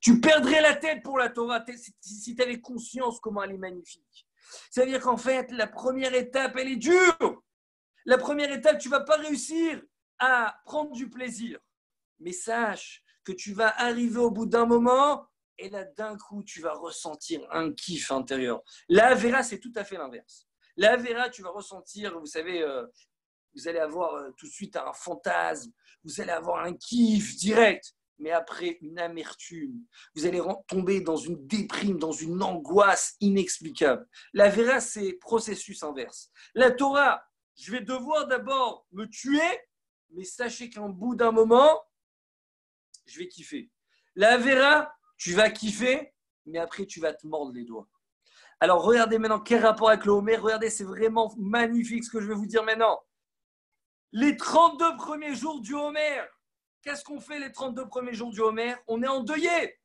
Tu perdrais la tête pour la Torah si tu avais conscience comment elle est magnifique. Ça veut dire qu'en fait, la première étape, elle est dure. La première étape, tu ne vas pas réussir à prendre du plaisir. Mais sache que tu vas arriver au bout d'un moment et là, d'un coup, tu vas ressentir un kiff intérieur. La Avera, c'est tout à fait l'inverse. La Avera, tu vas ressentir, vous savez, vous allez avoir tout de suite un fantasme, vous allez avoir un kiff direct, mais après une amertume, vous allez tomber dans une déprime, dans une angoisse inexplicable. La Vera, c'est processus inverse. La Torah, je vais devoir d'abord me tuer, mais sachez qu'en bout d'un moment, je vais kiffer. La Vera, tu vas kiffer, mais après tu vas te mordre les doigts. Alors regardez maintenant quel rapport avec le Homer, regardez, c'est vraiment magnifique ce que je vais vous dire maintenant. Les 32 premiers jours du Homer. Qu'est-ce qu'on fait les 32 premiers jours du Homer? On est endeuillé.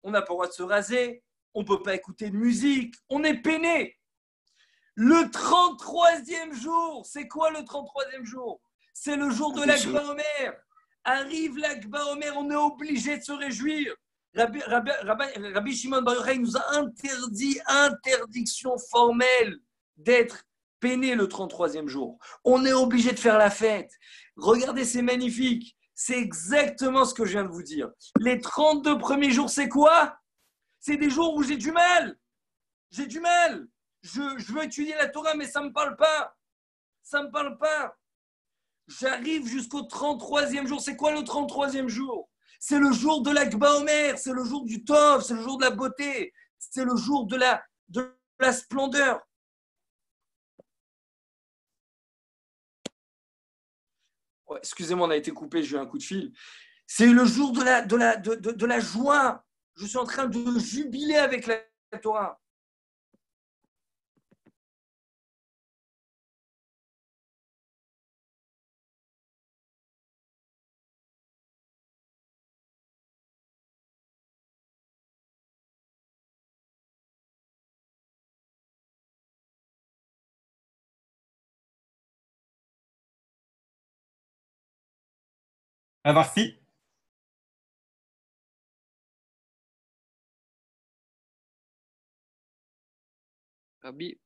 On n'a pas le droit de se raser. On ne peut pas écouter de musique. On est peiné. Le 33e jour, c'est quoi le 33e jour? C'est le jour de l'Akba Omer. Arrive l'Akba Omer, on est obligé de se réjouir. Rabbi Shimon Bar Yochai nous a interdit, interdiction formelle d'être peiné le 33e jour. On est obligé de faire la fête. Regardez, c'est magnifique. C'est exactement ce que je viens de vous dire. Les 32 premiers jours, c'est quoi? C'est des jours où j'ai du mal. J'ai du mal. Je veux étudier la Torah, mais ça ne me parle pas. Ça ne me parle pas. J'arrive jusqu'au 33e jour. C'est quoi le 33e jour? C'est le jour de l'Akba Omer. C'est le jour du Tov. C'est le jour de la beauté. C'est le jour de la splendeur. Ouais, excusez-moi, on a été coupé, j'ai eu un coup de fil. C'est le jour de la joie. Je suis en train de jubiler avec la Torah. À voir si. Rabbi,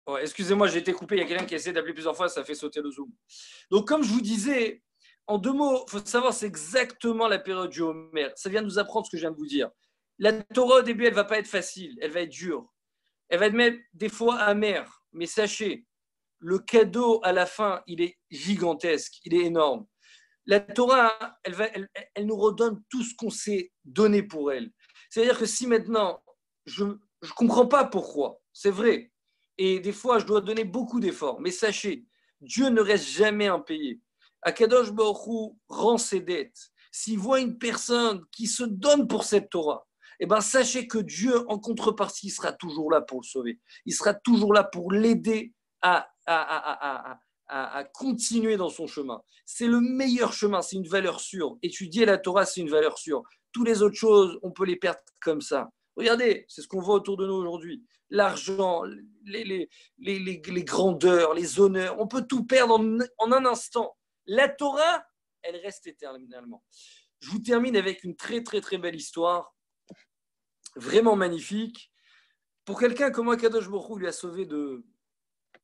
Ouais, excusez-moi, j'ai été coupé. Il y a quelqu'un qui essaie d'appeler plusieurs fois, ça fait sauter le Zoom. Donc, comme je vous disais, en deux mots, il faut savoir, c'est exactement la période du Homer. Ça vient de nous apprendre ce que je viens de vous dire. La Torah, au début, elle ne va pas être facile, elle va être dure. Elle va être même des fois amère. Mais sachez, le cadeau à la fin, il est gigantesque, il est énorme. La Torah, elle nous redonne tout ce qu'on s'est donné pour elle. C'est-à-dire que si maintenant, je ne comprends pas pourquoi, c'est vrai, et des fois, je dois donner beaucoup d'efforts, mais sachez, Dieu ne reste jamais impayé. Akadosh Baruch Hu rend ses dettes. S'il voit une personne qui se donne pour cette Torah, eh ben, sachez que Dieu, en contrepartie, sera toujours là pour le sauver. Il sera toujours là pour l'aider à continuer dans son chemin. C'est le meilleur chemin, c'est une valeur sûre. Étudier la Torah, c'est une valeur sûre. Toutes les autres choses, on peut les perdre comme ça. Regardez, c'est ce qu'on voit autour de nous aujourd'hui. L'argent, les grandeurs, les honneurs, on peut tout perdre en un instant. La Torah, elle reste éternellement. Je vous termine avec une très, très, très belle histoire, vraiment magnifique. Pour quelqu'un comme moi, Kadosh Baruch Hu lui a sauvé de...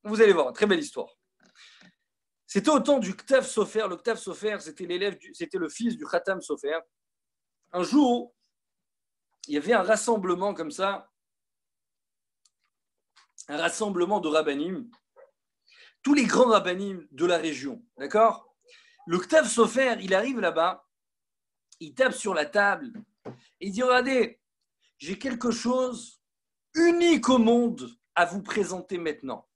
Vous allez voir, très belle histoire. C'était au temps du Ktav Sofer. Le Ktav Sofer, c'était le fils du Khatam Sofer. Un jour, il y avait un rassemblement comme ça, un rassemblement de rabbanim, tous les grands rabbanim de la région, d'accord? Le Ktav Sofer, il arrive là-bas, il tape sur la table, et il dit, regardez, j'ai quelque chose unique au monde à vous présenter maintenant.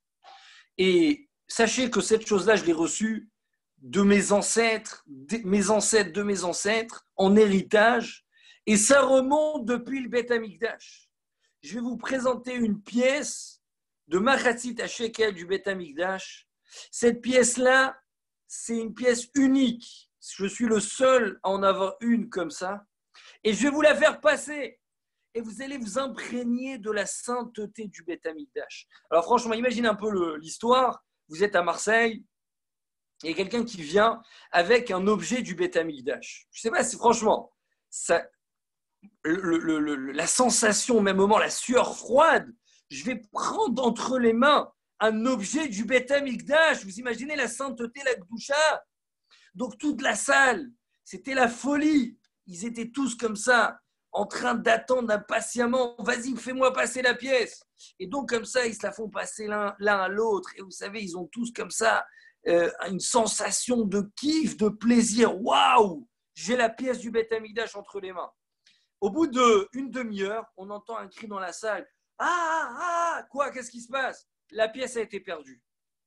Et sachez que cette chose-là, je l'ai reçue de mes ancêtres, de mes ancêtres, en héritage, et ça remonte depuis le Beth Amikdash. Je vais vous présenter une pièce de Machatzit à Shekel du Beth Amikdash. Cette pièce-là, c'est une pièce unique. Je suis le seul à en avoir une comme ça. Et je vais vous la faire passer. Et vous allez vous imprégner de la sainteté du Beth Amikdash. Alors franchement, imaginez un peu l'histoire. Vous êtes à Marseille, il y a quelqu'un qui vient avec un objet du Beth Amikdash. Je ne sais pas si franchement, ça, la sensation, au même moment, la sueur froide, je vais prendre entre les mains un objet du Beth Amikdash. Vous imaginez la sainteté, la Gdusha. Donc toute la salle, c'était la folie. Ils étaient tous comme ça, en train d'attendre impatiemment. Vas-y, fais-moi passer la pièce. Et donc comme ça, ils se la font passer l'un à l'autre. Et vous savez, ils ont tous comme ça une sensation de kiff, de plaisir. Waouh, j'ai la pièce du Beth Amikdash entre les mains. Au bout d'une demi-heure, on entend un cri dans la salle. Quoi, qu'est-ce qui se passe? La pièce a été perdue.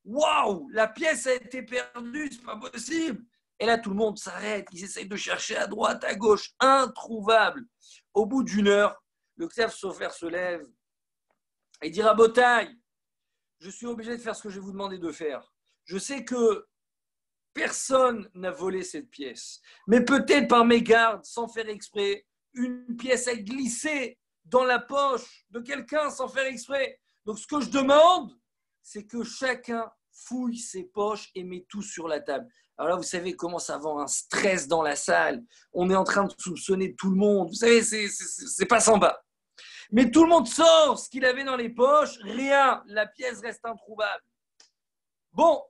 Waouh, la pièce a été perdue, c'est pas possible. Et là, tout le monde s'arrête, ils essayent de chercher à droite, à gauche, introuvable. Au bout d'une heure, le Ktav Sofer se lève et dit, Rabotai, je suis obligé de faire ce que je vais vous demander de faire. Je sais que personne n'a volé cette pièce, mais peut-être par mégarde, sans faire exprès, une pièce a glissé dans la poche de quelqu'un sans faire exprès. Donc ce que je demande, c'est que chacun fouille ses poches et met tout sur la table. Alors là, vous savez comment ça va, un stress dans la salle. On est en train de soupçonner tout le monde. Vous savez, c'est pas sympa. Mais tout le monde sort ce qu'il avait dans les poches. Rien. La pièce reste introuvable. Bon,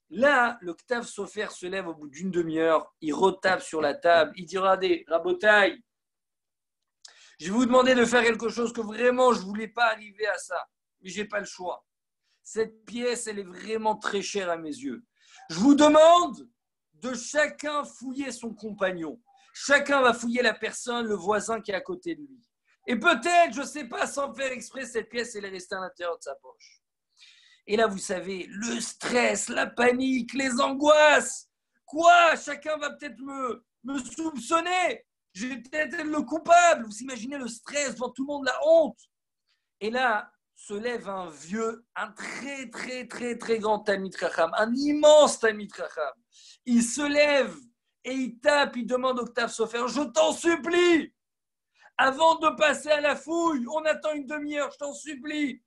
là, le Ktav Sofer se lève au bout d'une demi-heure. Il retape sur la table. Il dit, regardez, Rabotai, je vais vous demander de faire quelque chose que vraiment, je ne voulais pas arriver à ça. Mais je n'ai pas le choix. Cette pièce, elle est vraiment très chère à mes yeux. Je vous demande de chacun fouiller son compagnon. Chacun va fouiller la personne, le voisin qui est à côté de lui. Et peut-être, je ne sais pas, sans faire exprès, cette pièce, elle est restée à l'intérieur de sa poche. Et là, vous savez, le stress, la panique, les angoisses. Quoi? Chacun va peut-être me soupçonner. Je vais peut-être être le coupable. Vous imaginez le stress devant tout le monde, la honte. Et là, se lève un vieux, un très, très, très, très grand Talmid Chacham, un immense Talmid Chacham. Il se lève et il tape, il demande au Ktav Sofer, je t'en supplie, avant de passer à la fouille, on attend une demi-heure, je t'en supplie.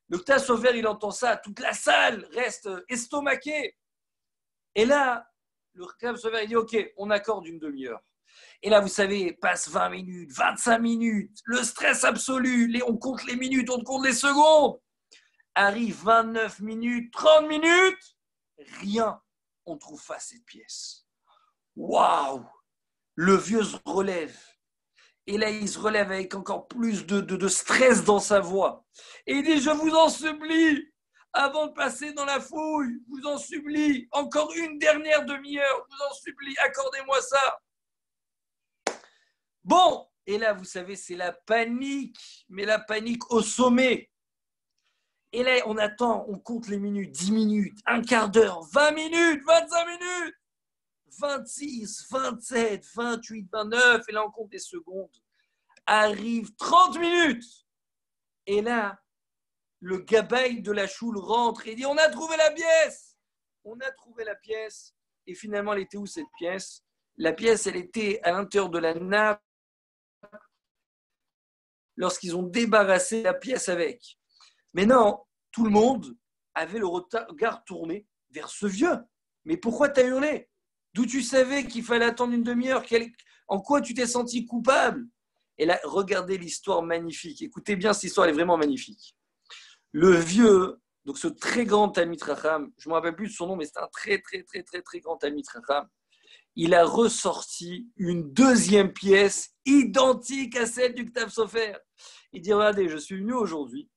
Le Ktav Sofer, il entend ça, toute la salle reste estomaquée. Et là, le Ktav Sofer, il dit, ok, on accorde une demi-heure. Et là, vous savez, passe 20 minutes, 25 minutes, le stress absolu, on compte les minutes, on compte les secondes. Arrive 29 minutes, 30 minutes, rien. On ne trouve pas cette pièce. Waouh! Le vieux se relève. Et là, il se relève avec encore plus de stress dans sa voix. Et il dit, je vous en supplie, avant de passer dans la fouille, je vous en supplie, encore une dernière demi-heure, je vous en supplie, accordez-moi ça. Bon, et là, vous savez, c'est la panique, mais la panique au sommet. Et là, on attend, on compte les minutes, 10 minutes, un quart d'heure, 20 minutes, 25 minutes, 26, 27, 28, 29, et là, on compte les secondes. Arrive 30 minutes. Et là, le gabaï de la choule rentre et dit, on a trouvé la pièce. On a trouvé la pièce. Et finalement, elle était où cette pièce? La pièce, elle était à l'intérieur de la nappe lorsqu'ils ont débarrassé la pièce avec. Mais non, tout le monde avait le regard tourné vers ce vieux. Mais pourquoi t'as hurlé? D'où tu savais qu'il fallait attendre une demi-heure? En quoi tu t'es senti coupable? Et là, regardez l'histoire magnifique. Écoutez bien, cette histoire elle est vraiment magnifique. Le vieux, donc ce très grand Talmid Chacham, je ne me rappelle plus de son nom, mais c'est un très, très, très, très, très grand Talmid Chacham. Il a ressorti une deuxième pièce identique à celle du Ktav Sofer. Il dit, regardez, je suis venu aujourd'hui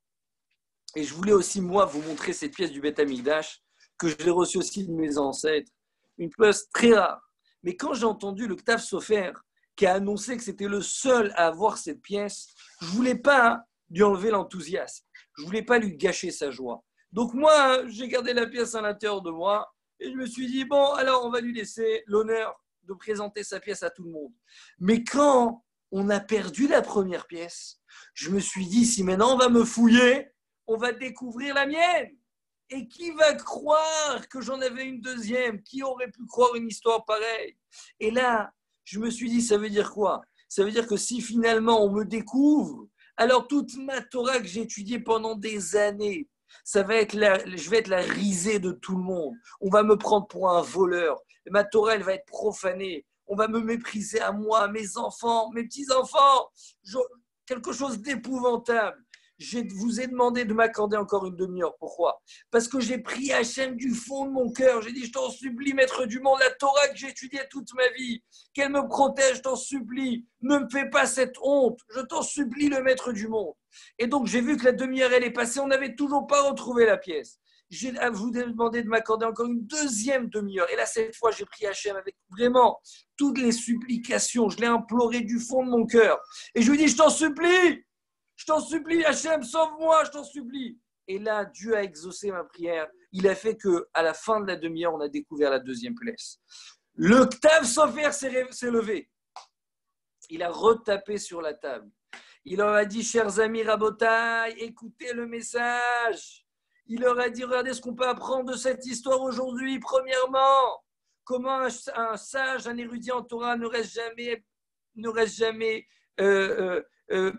et je voulais aussi, moi, vous montrer cette pièce du Beth Amikdash que je l'ai reçue aussi de mes ancêtres. Une pièce très rare. Mais quand j'ai entendu le Ktav Sofer qui a annoncé que c'était le seul à avoir cette pièce, je ne voulais pas lui enlever l'enthousiasme. Je ne voulais pas lui gâcher sa joie. Donc moi, j'ai gardé la pièce à l'intérieur de moi et je me suis dit, bon, alors on va lui laisser l'honneur de présenter sa pièce à tout le monde. Mais quand on a perdu la première pièce, je me suis dit, si maintenant on va me fouiller, on va découvrir la mienne. Et qui va croire que j'en avais une deuxième? Qui aurait pu croire une histoire pareille? Et là, je me suis dit, ça veut dire quoi? Ça veut dire que si finalement on me découvre, alors toute ma Torah que j'ai étudiée pendant des années, je vais être la risée de tout le monde. On va me prendre pour un voleur. Ma Torah, elle va être profanée. On va me mépriser à moi, mes enfants, mes petits-enfants. Quelque chose d'épouvantable. Je vous ai demandé de m'accorder encore une demi-heure. Pourquoi? Parce que j'ai prié Hachem du fond de mon cœur. J'ai dit, je t'en supplie, maître du monde, la Torah que j'ai étudiée toute ma vie, qu'elle me protège, je t'en supplie. Ne me fais pas cette honte. Je t'en supplie, le maître du monde. Et donc, j'ai vu que la demi-heure, elle est passée. On n'avait toujours pas retrouvé la pièce. Je vous ai demandé de m'accorder encore une deuxième demi-heure. Et là, cette fois, j'ai prié Hachem avec vraiment toutes les supplications. Je l'ai imploré du fond de mon cœur. Et je lui ai dit, je t'en supplie. Je t'en supplie, Hachem, sauve-moi, je t'en supplie. Et là, Dieu a exaucé ma prière. Il a fait qu'à la fin de la demi-heure, on a découvert la deuxième pièce. Le Ktav Sofer s'est levé. Il a retapé sur la table. Il leur a dit, chers amis Rabotai, écoutez le message. Il leur a dit, regardez ce qu'on peut apprendre de cette histoire aujourd'hui. Premièrement, comment un sage, un érudit en Torah ne reste jamais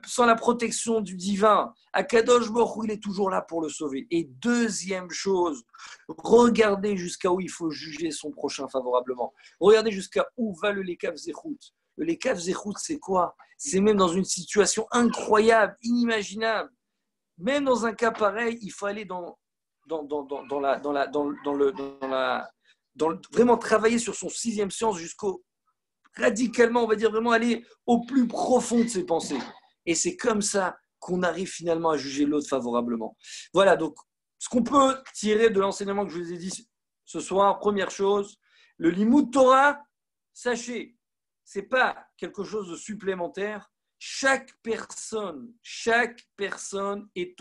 sans la protection du divin. Akadosh Baruch Hu, il est toujours là pour le sauver. Et deuxième chose, regardez jusqu'à où il faut juger son prochain favorablement. Regardez jusqu'à où va le Lekav Zechut. Le Lekav Zechut, c'est quoi? C'est même dans une situation incroyable, inimaginable. Même dans un cas pareil, il faut aller vraiment travailler sur son sixième sens jusqu'au radicalement, on va dire vraiment aller au plus profond de ses pensées. Et c'est comme ça qu'on arrive finalement à juger l'autre favorablement. Voilà, donc ce qu'on peut tirer de l'enseignement que je vous ai dit ce soir, première chose, le Limoud Torah, sachez, ce n'est pas quelque chose de supplémentaire. Chaque personne est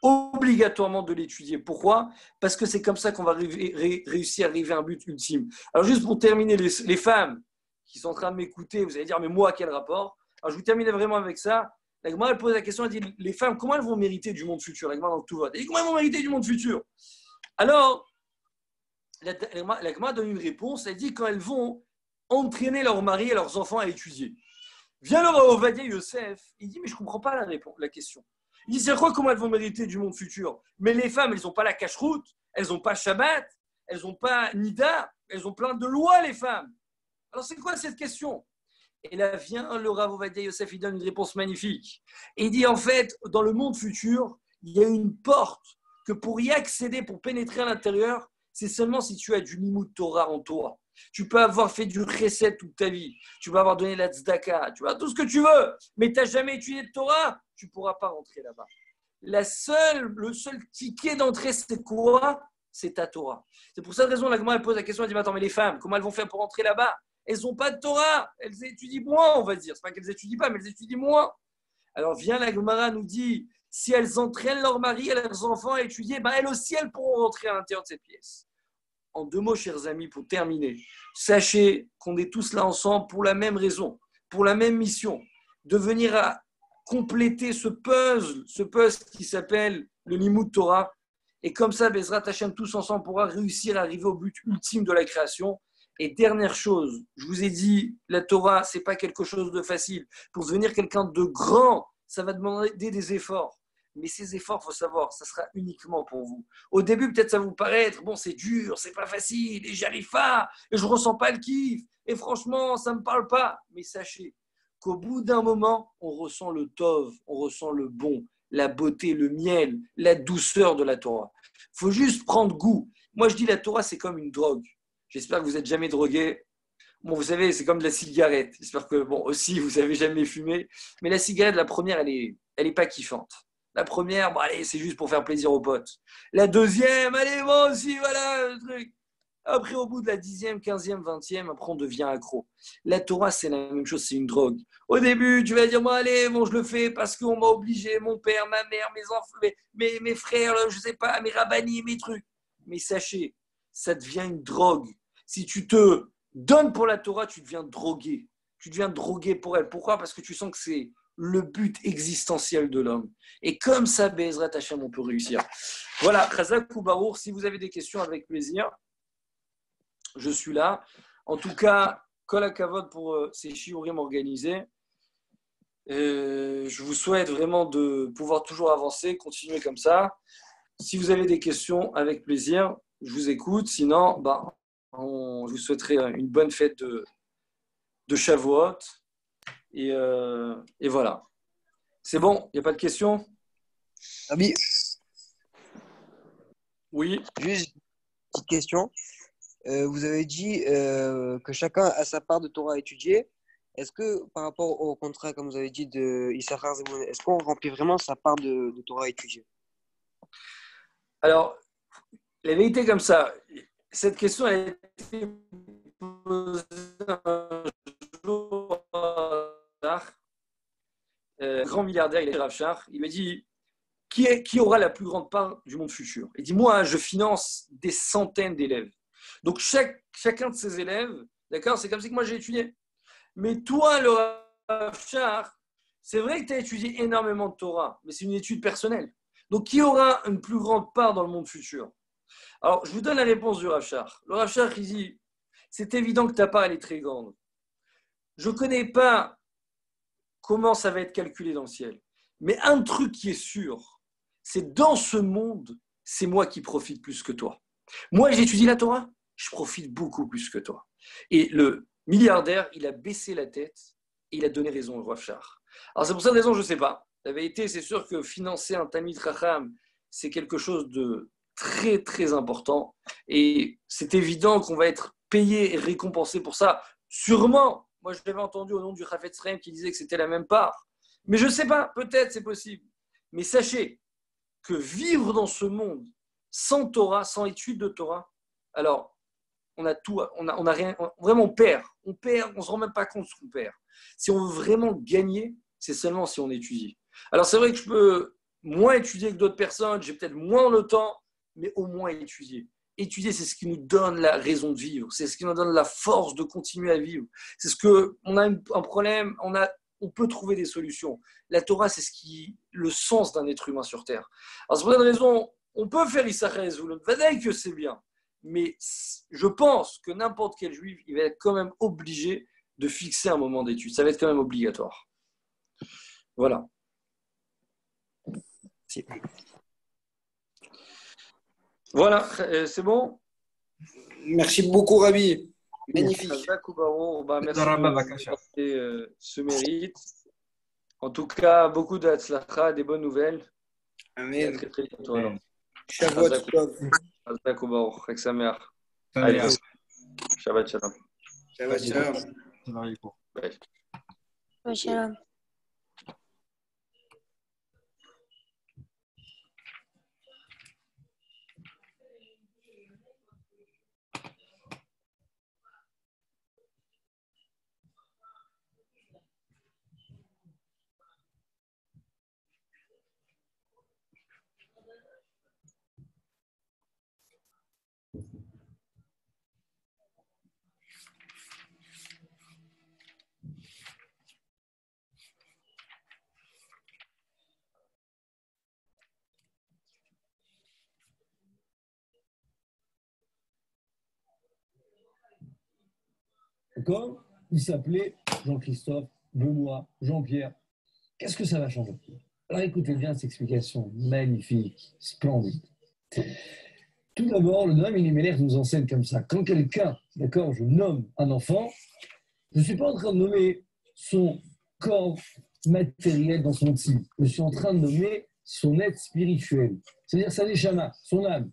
obligatoirement de l'étudier. Pourquoi? Parce que c'est comme ça qu'on va réussir à arriver à un but ultime. Alors juste pour terminer, les femmes qui sont en train de m'écouter, vous allez dire, mais moi, quel rapport? Alors je vous termine vraiment avec ça. La Gemara, elle pose la question, elle dit, les femmes, comment elles vont mériter du monde futur? La Gemara dans le tout va. Elle dit, comment elles vont mériter du monde futur? Alors, la Gemara donne une réponse, elle dit, quand elles vont entraîner leurs maris et leurs enfants à étudier. Vient le Rav Ovadia Yosef, il dit, mais je ne comprends pas la question. Il dit, c'est quoi, comment elles vont mériter du monde futur? Mais les femmes, elles n'ont pas la cache-route, elles n'ont pas Shabbat, elles n'ont pas Nida, elles ont plein de lois, les femmes. Alors, c'est quoi cette question? Et là vient le Rav Ovadia Yosef, il donne une réponse magnifique. Et il dit, en fait, dans le monde futur, il y a une porte que pour y accéder, pour pénétrer à l'intérieur, c'est seulement si tu as du limud Torah en toi. Tu peux avoir fait du chesed toute ta vie, tu peux avoir donné la tzedaka, tu peux avoir tout ce que tu veux, mais tu n'as jamais étudié de Torah, tu ne pourras pas rentrer là-bas. Le seul ticket d'entrée, c'est quoi? C'est ta Torah. C'est pour cette raison, la Gemara pose la question, elle dit, attends, mais les femmes, comment elles vont faire pour rentrer là-bas? Elles n'ont pas de Torah, elles étudient moins, on va dire. Ce n'est pas qu'elles n'étudient pas, mais elles étudient moins. Alors vient la Gemara nous dit, si elles entraînent leur mari et leurs enfants à étudier, ben elles aussi, elles pourront rentrer à l'intérieur de cette pièce. En 2 mots, chers amis, pour terminer, sachez qu'on est tous là ensemble pour la même raison, pour la même mission, de venir à compléter ce puzzle qui s'appelle le Limud Torah. Et comme ça, Bezrat Hashem, tous ensemble, pourra réussir à arriver au but ultime de la création. Et dernière chose, je vous ai dit, la Torah, ce n'est pas quelque chose de facile. Pour devenir quelqu'un de grand, ça va demander des efforts. Mais ces efforts, il faut savoir, ça sera uniquement pour vous. Au début, peut-être ça va vous paraître, bon, c'est dur, c'est pas facile, et j'y arrive pas, et je ressens pas le kiff, et franchement, ça me parle pas. Mais sachez qu'au bout d'un moment, on ressent le tov, on ressent le bon, la beauté, le miel, la douceur de la Torah. Il faut juste prendre goût. Moi, je dis la Torah, c'est comme une drogue. J'espère que vous n'êtes jamais drogué. Bon, vous savez, c'est comme de la cigarette. J'espère que, bon, aussi, vous n'avez jamais fumé. Mais la cigarette, la première, elle est pas kiffante. La première, bon, allez, c'est juste pour faire plaisir aux potes. La deuxième, allez, moi aussi, voilà le truc. Après, au bout de la 10e, 15e, 20e, après, on devient accro. La Torah, c'est la même chose, c'est une drogue. Au début, tu vas dire, bon, allez, bon, je le fais parce qu'on m'a obligé, mon père, ma mère, mes enfants, mes frères, je sais pas, mes rabbinis, mes trucs. Mais sachez, ça devient une drogue. Si tu te donnes pour la Torah, tu deviens drogué. Tu deviens drogué pour elle. Pourquoi? Parce que tu sens que c'est le but existentiel de l'homme. Et comme ça, Be'ezrat Hashem, on peut réussir. Voilà, Chazak ou Barour, si vous avez des questions, avec plaisir, je suis là. En tout cas, Kol HaKavod pour ces shiurim organisés. Je vous souhaite vraiment de pouvoir toujours avancer, continuer comme ça. Si vous avez des questions, avec plaisir, je vous écoute. Sinon, je vous souhaiterais une bonne fête de Shavuot. Et voilà. C'est bon? Il n'y a pas de questions? Rabbi, Oui. juste une petite question. Vous avez dit que chacun a sa part de Torah à étudier. Est-ce que par rapport au contrat, comme vous avez dit, de Issachar Zebulun, est-ce qu'on remplit vraiment sa part de Torah à étudier? Alors, la vérité comme ça, cette question a été posée un jour grand milliardaire, il est Rav Shach, il m'a dit qui aura la plus grande part du monde futur? Il dit moi, je finance des centaines d'élèves. Donc chacun de ces élèves, d'accord, c'est comme si que moi j'ai étudié. Mais toi, le Rav Shach, c'est vrai que tu as étudié énormément de Torah, mais c'est une étude personnelle. Donc qui aura une plus grande part dans le monde futur? Alors, je vous donne la réponse du Rav Shach. Le Rav Shach, il dit c'est évident que ta part, elle est très grande. Je ne connais pas comment ça va être calculé dans le ciel. Mais un truc qui est sûr, c'est dans ce monde, c'est moi qui profite plus que toi. Moi, j'étudie la Torah, je profite beaucoup plus que toi. Et le milliardaire, il a baissé la tête et il a donné raison au Rav Shach. Alors, c'est pour cette raison, je ne sais pas. La vérité, c'est sûr que financer un Talmid Chacham, c'est quelque chose de très, très important. Et c'est évident qu'on va être payé et récompensé pour ça. Sûrement. Moi, je l'avais entendu au nom du Chafetz Chaim qui disait que c'était la même part. Mais je ne sais pas, peut-être c'est possible. Mais sachez que vivre dans ce monde sans Torah, sans étude de Torah, alors on a tout, on a rien, vraiment on perd, on ne se rend même pas compte de ce qu'on perd. Si on veut vraiment gagner, c'est seulement si on étudie. Alors c'est vrai que je peux moins étudier que d'autres personnes, j'ai peut-être moins le temps, mais au moins étudier. Étudier, c'est ce qui nous donne la raison de vivre, c'est ce qui nous donne la force de continuer à vivre. C'est ce que on a un problème, on peut trouver des solutions. La Torah, c'est le sens d'un être humain sur terre. Alors, c'est pour cette raison, on peut faire Issachar et Zvulun, vadaï que c'est bien, mais je pense que n'importe quel juif, il va être quand même obligé de fixer un moment d'étude. Ça va être quand même obligatoire. Voilà. Si. Voilà, c'est bon? Merci beaucoup, Rabbi. Magnifique. Merci Darabah, de Bakasha. porter ce mérite. En tout cas, beaucoup d'Hatzlacha, des bonnes nouvelles. À Amen. très très bientôt alors. Shavuot Tov. Hazak Obaor, avec sa mère. Salut. Allez, Shabbat Shalom. Shabbat Shalom. Bye. Shalom. D'accord? Il s'appelait Jean-Christophe, Benoît, Jean-Pierre. Qu'est-ce que ça va changer? Alors écoutez bien cette explication magnifique, splendide. Tout d'abord, le Noam Elimelech nous enseigne comme ça. Quand quelqu'un, d'accord, je nomme un enfant, je ne suis pas en train de nommer son corps matériel dans son type. Je suis en train de nommer son être spirituel, c'est-à-dire sa neshama, son âme.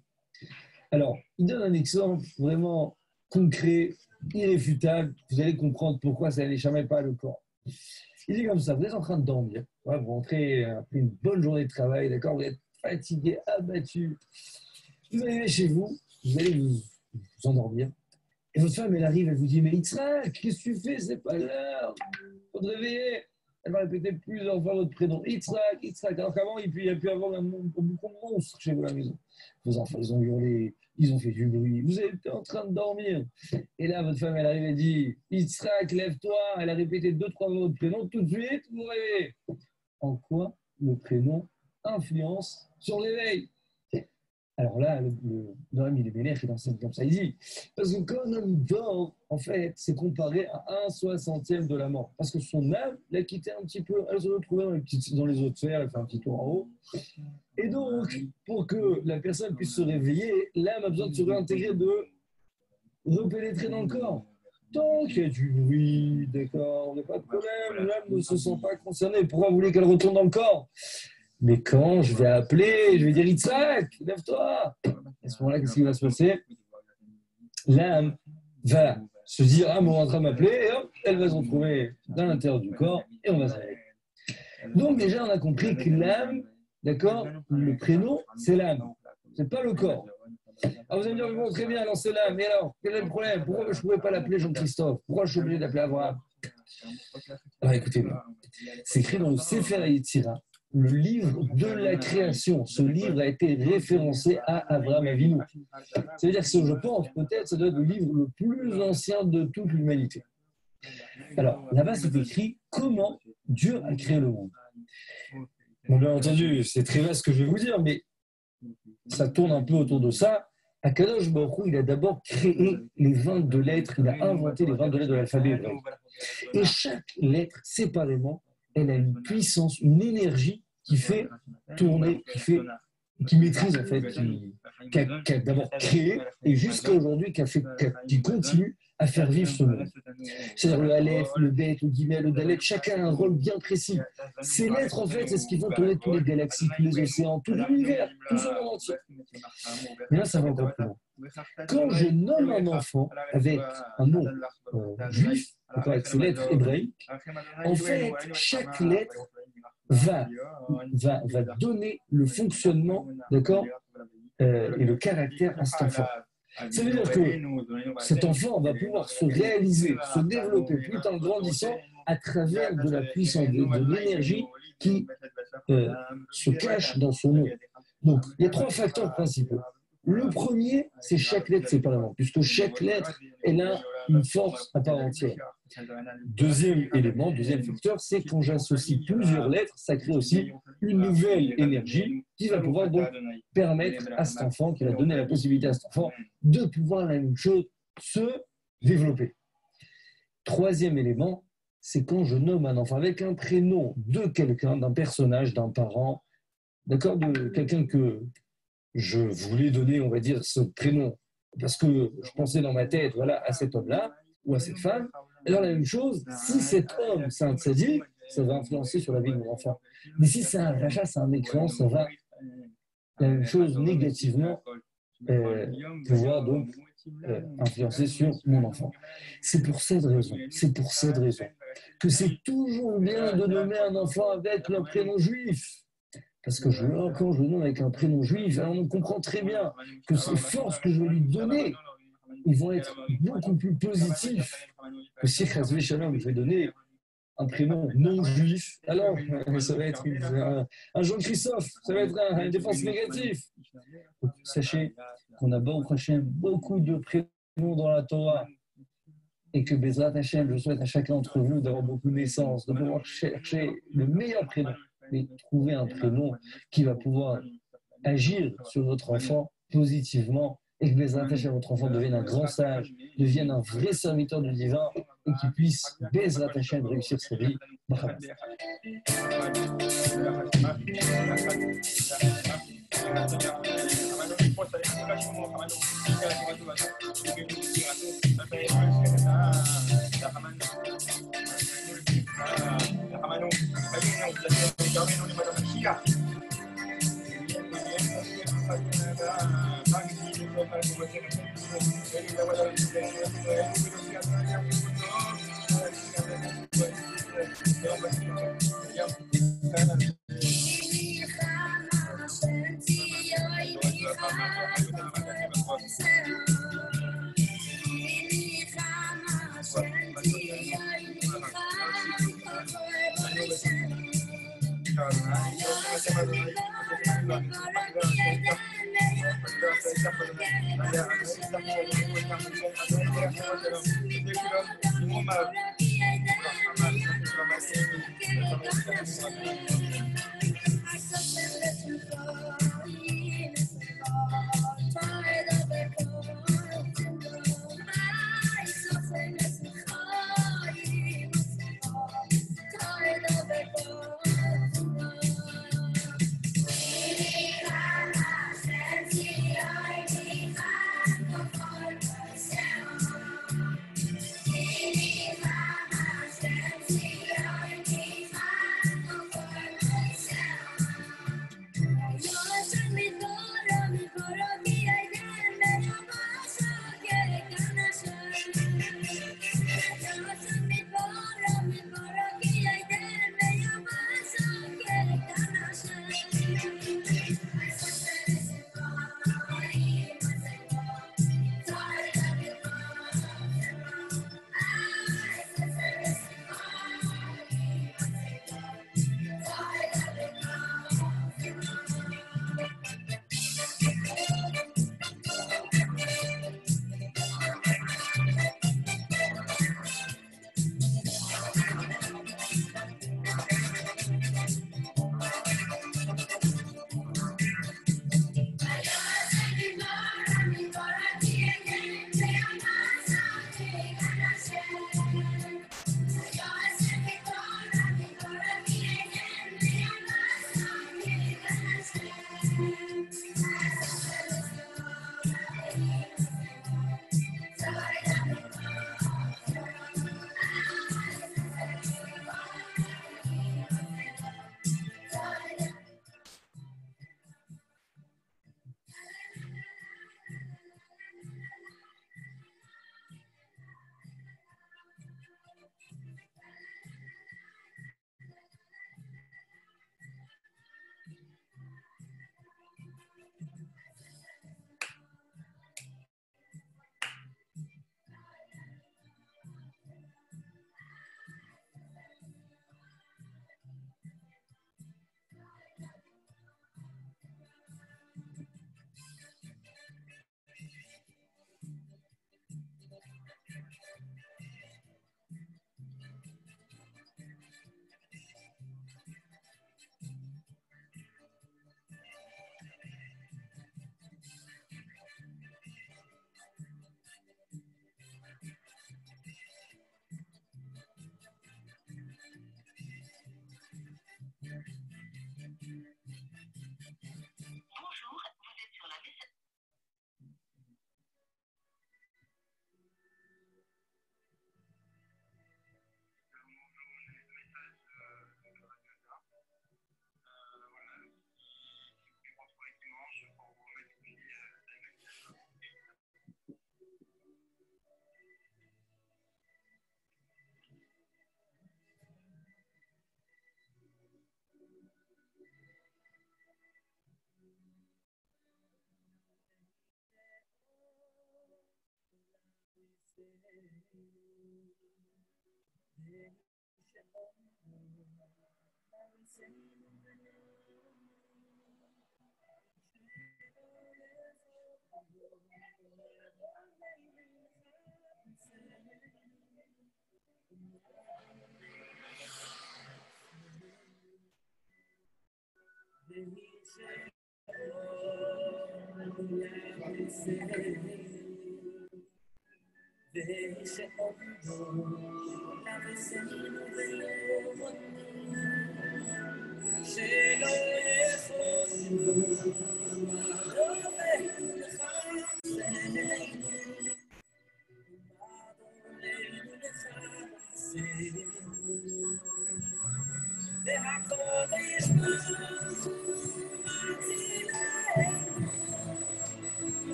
Alors, il donne un exemple vraiment concret, irréfutable. Vous allez comprendre pourquoi ça n'est jamais pas le corps. Il dit comme ça, vous êtes en train de dormir, ouais, vous rentrez après une bonne journée de travail, d'accord, vous êtes fatigué, abattu. Vous arrivez chez vous, vous allez vous endormir. Et votre femme, elle arrive, elle vous dit, mais Yitzhak, qu'est-ce que tu fais? C'est pas l'heure. Il faut te réveiller. Elle va répéter plusieurs fois votre prénom. Yitzhak, Yitzhak. Alors qu'avant, il y a pu avoir un monstre chez vous à la maison. Vos enfants, ils ont hurlé, ils ont fait du bruit. Vous êtes en train de dormir. Et là, votre femme, elle arrive et dit, Yitzhak, lève-toi. Elle a répété 2-3 fois votre prénom. Tout de suite, vous réveillez. En quoi le prénom influence sur l'éveil? Alors là, le Noam Elimelech, il enseigne comme ça. Il dit, parce que quand un homme dort, en fait, c'est comparé à 1/60 de la mort. Parce que son âme l'a quitté un petit peu, elle se retrouvait dans les autres sphères, elle fait un petit tour en haut. Et donc, pour que la personne puisse se réveiller, l'âme a besoin de se réintégrer, de repénétrer dans le corps. Tant qu'il y a du bruit, d'accord, il n'y a pas de problème, l'âme ne se sent pas concernée. Pourquoi vous voulez qu'elle retourne dans le corps? Mais quand je vais appeler, je vais dire Yitzhak, lève-toi. À ce moment-là, qu'est-ce qui va se passer? L'âme va se dire, ah, on est en train de m'appeler, et hop, elle va se retrouver dans l'intérieur du corps, et on va s'arrêter. Donc déjà, on a compris que l'âme, d'accord, le prénom, c'est l'âme, c'est pas le corps. Alors vous allez me dire, bon, très bien, alors c'est l'âme, mais alors, quel est le problème? Pourquoi je ne pouvais pas l'appeler Jean-Christophe? Pourquoi je suis obligé d'appeler Abraham? Alors écoutez bien, c'est écrit dans le Sefer Yetzira, le livre de la création. Ce livre a été référencé à Abraham Avinu. Ça veut dire que je pense, peut-être, ça doit être le livre le plus ancien de toute l'humanité. Alors, là-bas, c'est écrit comment Dieu a créé le monde. Bon, bien entendu, c'est très vaste ce que je vais vous dire, mais ça tourne un peu autour de ça. Akadosh Baruch Hu, il a d'abord créé les 22 lettres, il a inventé les 22 lettres de l'alphabet hébreu. Et chaque lettre, séparément, elle a une puissance, une énergie qui fait tourner, qui maîtrise en fait, qui a d'abord créé et jusqu'à aujourd'hui qui continue à faire vivre ce monde. C'est-à-dire le Aleph, le Bet, le Gimel, le Dalet, chacun a un rôle bien précis. Ces lettres en fait, c'est ce qui font tourner toutes les galaxies, tous les océans, tout l'univers, tout ce monde entier. Mais là, ça va encore plus loin. Quand je nomme un enfant avec un nom juif, avec ses lettres hébraïques, en fait, chaque lettre va donner le fonctionnement, d'accord, et le caractère à cet enfant. Ça veut dire que cet enfant va pouvoir se réaliser, se développer tout en grandissant à travers de la puissance, de l'énergie qui se cache dans son nom. Donc, il y a 3 facteurs principaux. Le premier, c'est chaque lettre séparément, puisque chaque lettre, elle a une force à part entière. Deuxième élément, deuxième facteur, c'est quand j'associe plusieurs lettres, ça crée aussi une nouvelle énergie qui va pouvoir donc permettre à cet enfant, qui va donner la possibilité à cet enfant de pouvoir la même chose, se développer. Troisième élément, c'est quand je nomme un enfant avec un prénom de quelqu'un, d'un personnage, d'un parent, d'accord, de quelqu'un que je voulais donner, on va dire, ce prénom, parce que je pensais dans ma tête, voilà, à cet homme-là, ou à cette femme. Alors la même chose, si cet homme, c'est un tzaddik, ça va influencer sur la vie de mon enfant. Mais si c'est un rachat, c'est un mécréant, ça va la même chose négativement pouvoir donc influencer sur mon enfant. C'est pour cette raison que c'est toujours bien de nommer un enfant avec le prénom juif. Parce que quand je le nomme avec un prénom juif, alors on comprend très bien que ces forces que je vais lui donner, ils vont être beaucoup plus positifs que si Chazvé Shalom, je vais donner un prénom non juif, alors ça va être un Jean-Christophe, ça va être une défense négative. Donc, sachez qu'on a beaucoup de prénoms dans la Torah et que Bezrat Hashem, je souhaite à chacun d'entre vous d'avoir beaucoup de naissances, de pouvoir chercher le meilleur prénom et trouver un prénom qui va pouvoir agir sur votre enfant positivement et que Bezrat Hashem, votre enfant devienne un grand sage, devienne un vrai serviteur du divin et qu'il puisse Bezrat Hashem réussir sa vie.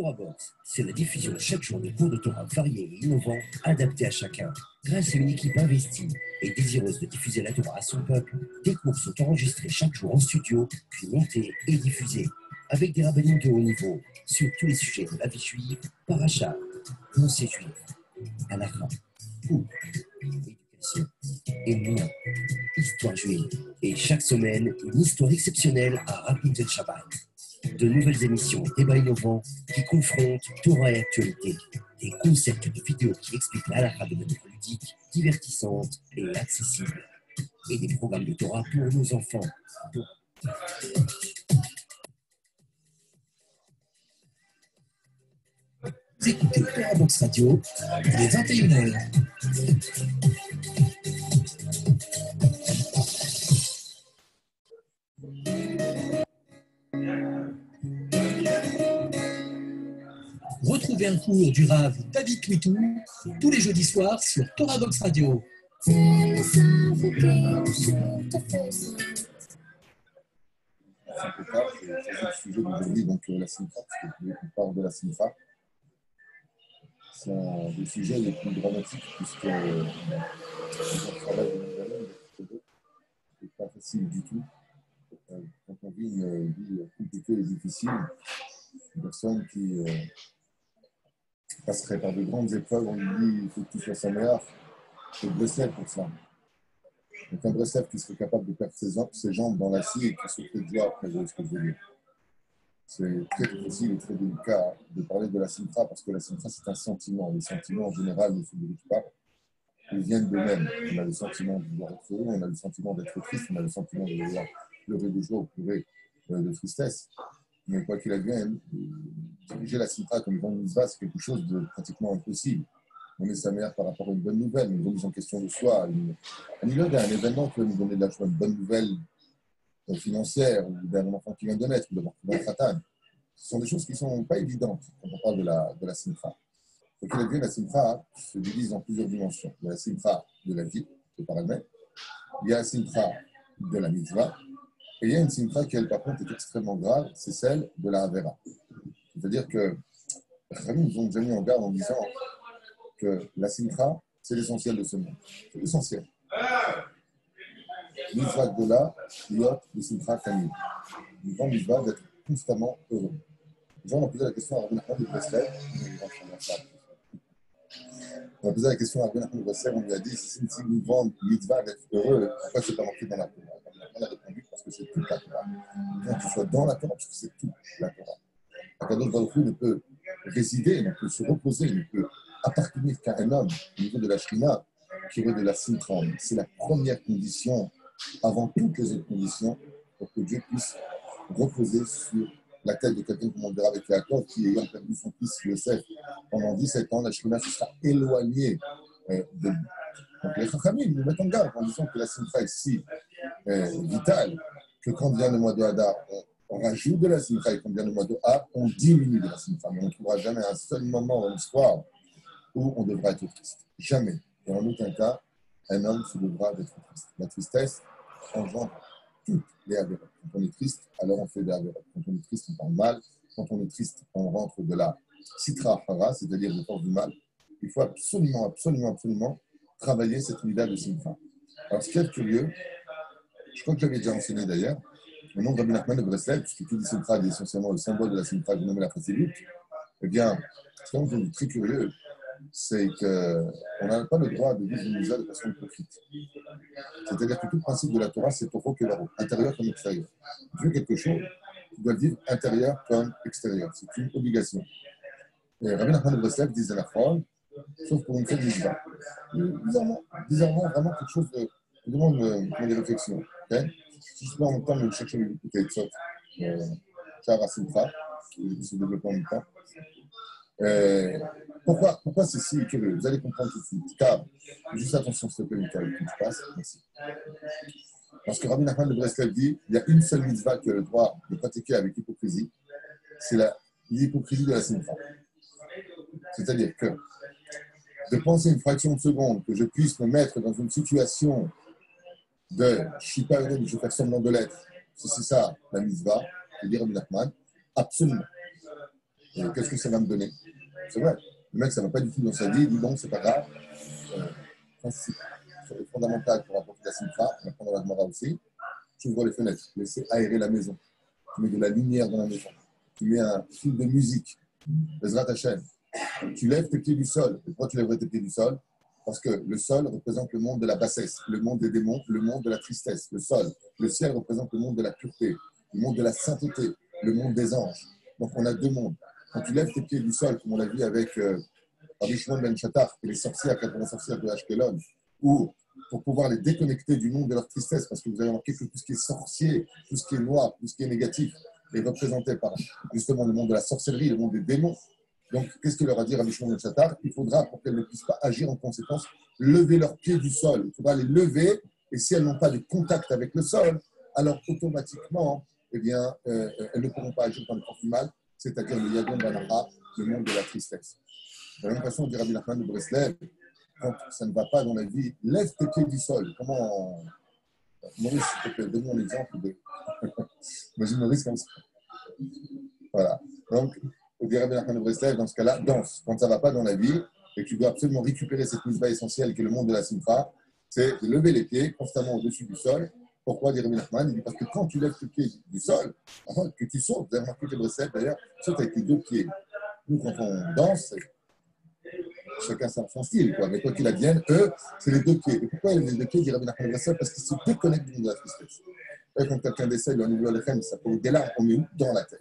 Torah Box, c'est la diffusion chaque jour de cours de Torah variés et innovants, adaptés à chacun. Grâce à une équipe investie et désireuse de diffuser la Torah à son peuple, des cours sont enregistrés chaque jour en studio, puis montés et diffusés, avec des rabbiniques de haut niveau, sur tous les sujets de la vie juive, paracha, pensée juive, halakha, couple, éducation, émuna, histoire juive, et chaque semaine, une histoire exceptionnelle à raconter le Shabbat. De nouvelles émissions, débats innovants qui confrontent Torah et actualité. Des concepts de vidéos qui expliquent la halakha de manière ludique, divertissante et accessible. Et des programmes de Torah pour nos enfants. Vous écoutez Torah Box Radio, il est 21h. Retrouvez un cours du Rav David Twitou tous les jeudis soirs sur Torah Box Radio. C'est un peu tard, c'est le sujet d'aujourd'hui, donc la Simcha, parce qu'on parle de la Simcha. C'est un des sujets les plus dramatiques, puisque on travaille de longue haleine, c'est pas facile du tout. Quand on vit une vie compliquée et difficile, une personne qui passerait par de grandes épreuves, on lui dit il faut que tu sois sa meilleure, c'est Breslev pour ça. Donc un Breslev qui serait capable de perdre ses jambes dans la scie et qui se fait de joie après ce que je veux dire. C'est très difficile et très délicat de parler de la Simcha parce que la Simcha c'est un sentiment. Les sentiments en général ne se dirigent pas, ils viennent d'eux-mêmes. On a le sentiment de vouloir être heureux, on a le sentiment d'être triste, on a le sentiment de vouloir pleurer de joie ou pleurer de tristesse. Mais quoi qu'il advienne, diriger la Simcha comme une grande mitzvah, c'est quelque chose de pratiquement impossible. On est sa mère par rapport à une bonne nouvelle, une remise en question de soi, un événement qui va nous donner de la joie, une bonne nouvelle financière, ou d'un enfant qui vient de naître, ou d'avoir trouvé un khatan. Ce sont des choses qui ne sont pas évidentes quand on parle de la Simcha. Donc, il a vu la Simcha se divise en plusieurs dimensions. Il y a la Simcha de la vie, de par elle-même. Il y a la Simcha de la mitzvah. Et il y a une Simcha qui, elle, par contre, est extrêmement grave, c'est celle de la Havera. C'est-à-dire que les familles nous ont déjà mis en garde en disant que la Simcha, c'est l'essentiel de ce monde. C'est l'essentiel. Mitzvah de là, liot, de Simcha Kamil. Une grande mitzvah d'être constamment heureux. Les gens ont posé la question à Rabbi Nachman de Breslev. On a posé la question à Rabbi Nachman de Breslev, on lui a dit si c'est une grande mitzvah d'être heureux, pourquoi c'est pas marqué dans la Torah? Rabbi Nachman a répondu parce que c'est toute la Torah. Il faut que tu sois dans la Torah parce que c'est toute la Torah. Akadosh Baruch Hu ne peut résider, ne peut se reposer, ne peut appartenir qu'à un homme au niveau de la Shrina qui veut de la Simcha. C'est la première condition, avant toutes les autres conditions, pour que Dieu puisse reposer sur la tête de quelqu'un comme on dira avec Yaakov, qui ayant perdu son fils Yosef pendant 17 ans, la Shrina se sera éloignée de lui. Donc les Chachamim nous mettent en garde en disant que la Simcha est si vitale que quand vient le mois de Hadar, on rajoute de la Simcha et quand vient le mois de Av, on diminue de la Simcha. Mais on ne trouvera jamais un seul moment dans l'histoire où on devra être triste. Jamais. Et en aucun cas, un homme se devra d'être triste. La tristesse engendre toutes les avérotes. Quand on est triste, alors on fait des avérotes. Quand on est triste, on parle mal. Quand on est triste, on rentre de la sitra hara, c'est-à-dire de force du mal. Il faut absolument travailler cette unité de Simcha. Alors, ce qui est curieux, je crois que j'avais déjà enseigné d'ailleurs, le nom de Rabbi Nachman de Breslev, puisque tout dit Simcha est essentiellement le symbole de la Simcha, je nommé la Chassidut, eh bien, ce qui est très curieux, c'est qu'on n'a pas le droit de vivre une mitzvah de façon hypocrite. C'est-à-dire que tout le principe de la Torah, c'est toro kevaro, intérieur comme extérieur. Tu veux quelque chose, tu dois le vivre intérieur comme extérieur. C'est une obligation. Et Rabbi Nachman de Breslev disait la parole, sauf pour une seule mitzvah. Bizarrement, vraiment quelque chose de demande des réflexions. Okay? Si je peux en même temps me chercher une écoute avec ça, Chara Simcha, qui se développe en même temps. Pourquoi c'est si curieux? Vous allez comprendre tout de suite. Car, juste attention, s'il te plaît, Michael, que tu passes. Merci. Parce que Rabbi Nachman de Breslev dit il y a une seule mitzvah qui a le droit de pratiquer avec hypocrisie, c'est l'hypocrisie de la Simcha. C'est-à-dire que de penser une fraction de seconde que je puisse me mettre dans une situation de je ne suis pas heureux, mais je vais faire semblant de l'être, c'est ça la mitzvah, c'est dire Rabbi Nachman, absolument. Et qu'est-ce que ça va me donner? C'est vrai. Le mec, ça ne va pas du tout dans sa vie, il dit bon, c'est pas grave. Principe fondamental pour apporter la simcha, on apprend dans la Gemara aussi. Tu ouvres les fenêtres, laisser aérer la maison. Tu mets de la lumière dans la maison. Tu mets un fil de musique. Bezrat Hashem. Tu lèves tes pieds du sol. Et pourquoi tu lèverais tes pieds du sol? Parce que le sol représente le monde de la bassesse, le monde des démons, le monde de la tristesse. Le sol, le ciel représente le monde de la pureté, le monde de la sainteté, le monde des anges. Donc on a deux mondes. Quand tu lèves tes pieds du sol, comme on l'a vu avec Rabbi Shimon ben Chattar et les sorcières, 80 sorcières de Ashkelon, ou pour pouvoir les déconnecter du monde de leur tristesse, parce que vous avez remarqué que tout ce qui est sorcier, tout ce qui est noir, tout ce qui est négatif, est représenté par justement le monde de la sorcellerie, le monde des démons. Donc, qu'est-ce que leur a dit Rabbi Shimon ben Chattar? Il faudra, pour qu'elles ne puissent pas agir en conséquence, lever leurs pieds du sol. Il faudra les lever, et si elles n'ont pas de contact avec le sol, alors automatiquement, eh bien, elles ne pourront pas agir dans le corps du mal, c'est-à-dire le Yadon Banaha, le monde de la tristesse. De la même façon, dit Rabbi Nachman de Breslev, quand ça ne va pas dans la vie, lève tes pieds du sol. Comment Maurice, s'il te plaît, donne-moi un exemple de. Imagine Maurice comme ça. Voilà. Donc, dit Rabbi Nachman de Breslev, dans ce cas-là, danse. Quand ça ne va pas dans la vie, et que tu dois absolument récupérer cette mitzvah essentielle qui est le monde de la simcha, c'est de lever les pieds constamment au-dessus du sol. Pourquoi, dit Rabbi Nachman? Il dit parce que quand tu lèves tes pieds du sol, que tu sautes, vous avez remarqué que Breslev, d'ailleurs, saute avec les deux pieds. Nous, quand on danse, chacun son style, quoi. Mais quoi qu'il advienne, eux, c'est les deux pieds. Et pourquoi les deux pieds, dit Rabbi Nachman? Parce qu'ils se déconnectent du monde de la tristesse. Et quand quelqu'un décède, au niveau de l'âme, ça peut des larmes, on met où? Dans la terre.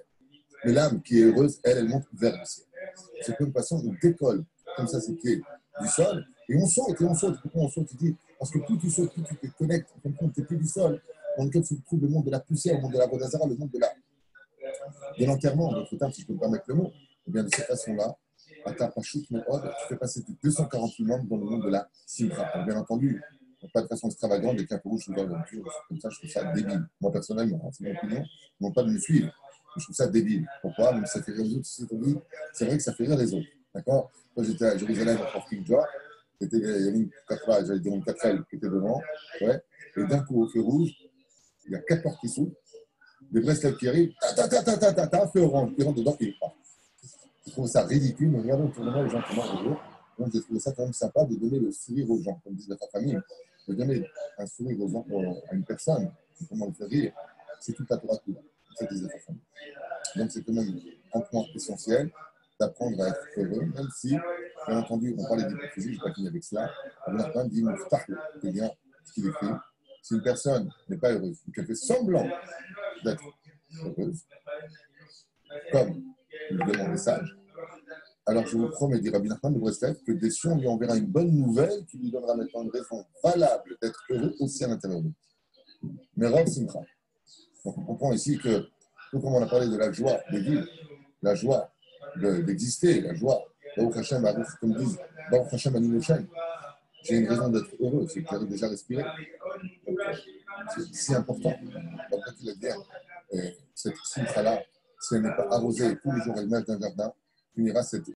Mais l'âme qui est heureuse, elle monte vers le ciel. C'est comme une façon, on décolle comme ça ses pieds du sol, et on saute, et on saute. Pourquoi on saute? Il dit, parce que plus tu sautes, plus tu te connectes, en fin de compte, tes pieds du sol, dans lequel se trouve le monde de la poussière, le monde de la Vodazara, le monde de l'enterrement, d'autres termes, si je peux me permettre le mot. Et bien de cette façon-là, à ta pachout, tu fais passer tes 248 membres dans le monde de la simcha. Alors, bien entendu, pas de façon extravagante, des capes rouges, je dois comme ça, je trouve ça débile. Moi, personnellement, c'est mon opinion, non pas de me suivre. Je trouve ça débile. Pourquoi? Même si ça fait rire les autres, c'est vrai que ça fait rire les autres. D'accord? Quand j'étais à Jérusalem, à Fort King George, il y avait une 4 j'allais dire une 4L qui était devant, ouais, et d'un coup, au feu rouge, il y a 4 portes qui s'ouvrent, des bracelets qui arrivent, feu orange, qui rentre dedans, et il part. Je trouve ça ridicule, mais regardez autour de moi les gens qui marchent autour. Donc, j'ai trouvé ça quand même sympa de donner le sourire aux gens, comme disent ta famille, de donner un sourire aux gens, à une personne, comment le faire rire, c'est toute la Torah Kula. C'est des affaires. Donc, c'est quand même un point essentiel d'apprendre à être heureux, même si, bien entendu, on parlait d'hypocrisie, je ne vais pas finir avec cela. On a dit, c'est bien ce qu'il écrit. Si une personne n'est pas heureuse, ou qu'elle fait semblant d'être heureuse, comme il le demande les sages, alors je vous promets, dit Rabbi Nachman de Breslev, que des cieux, on lui enverra une bonne nouvelle qui lui donnera maintenant une raison valable d'être heureux aussi à l'intérieur de lui. Mais Rav Simcha. Donc on comprend ici que, tout comme on a parlé de la joie de vivre, la joie d'exister, la joie, Baruch Hashem, comme disent, Baruch Hashem Ani Hashem, j'ai une raison d'être heureux, c'est que j'arrive déjà à respirer. Donc, c'est si important. Donc, quand il est bien, cette simcha-là, si elle n'est pas arrosée tous les jours à l'image d'un jardin, finira cette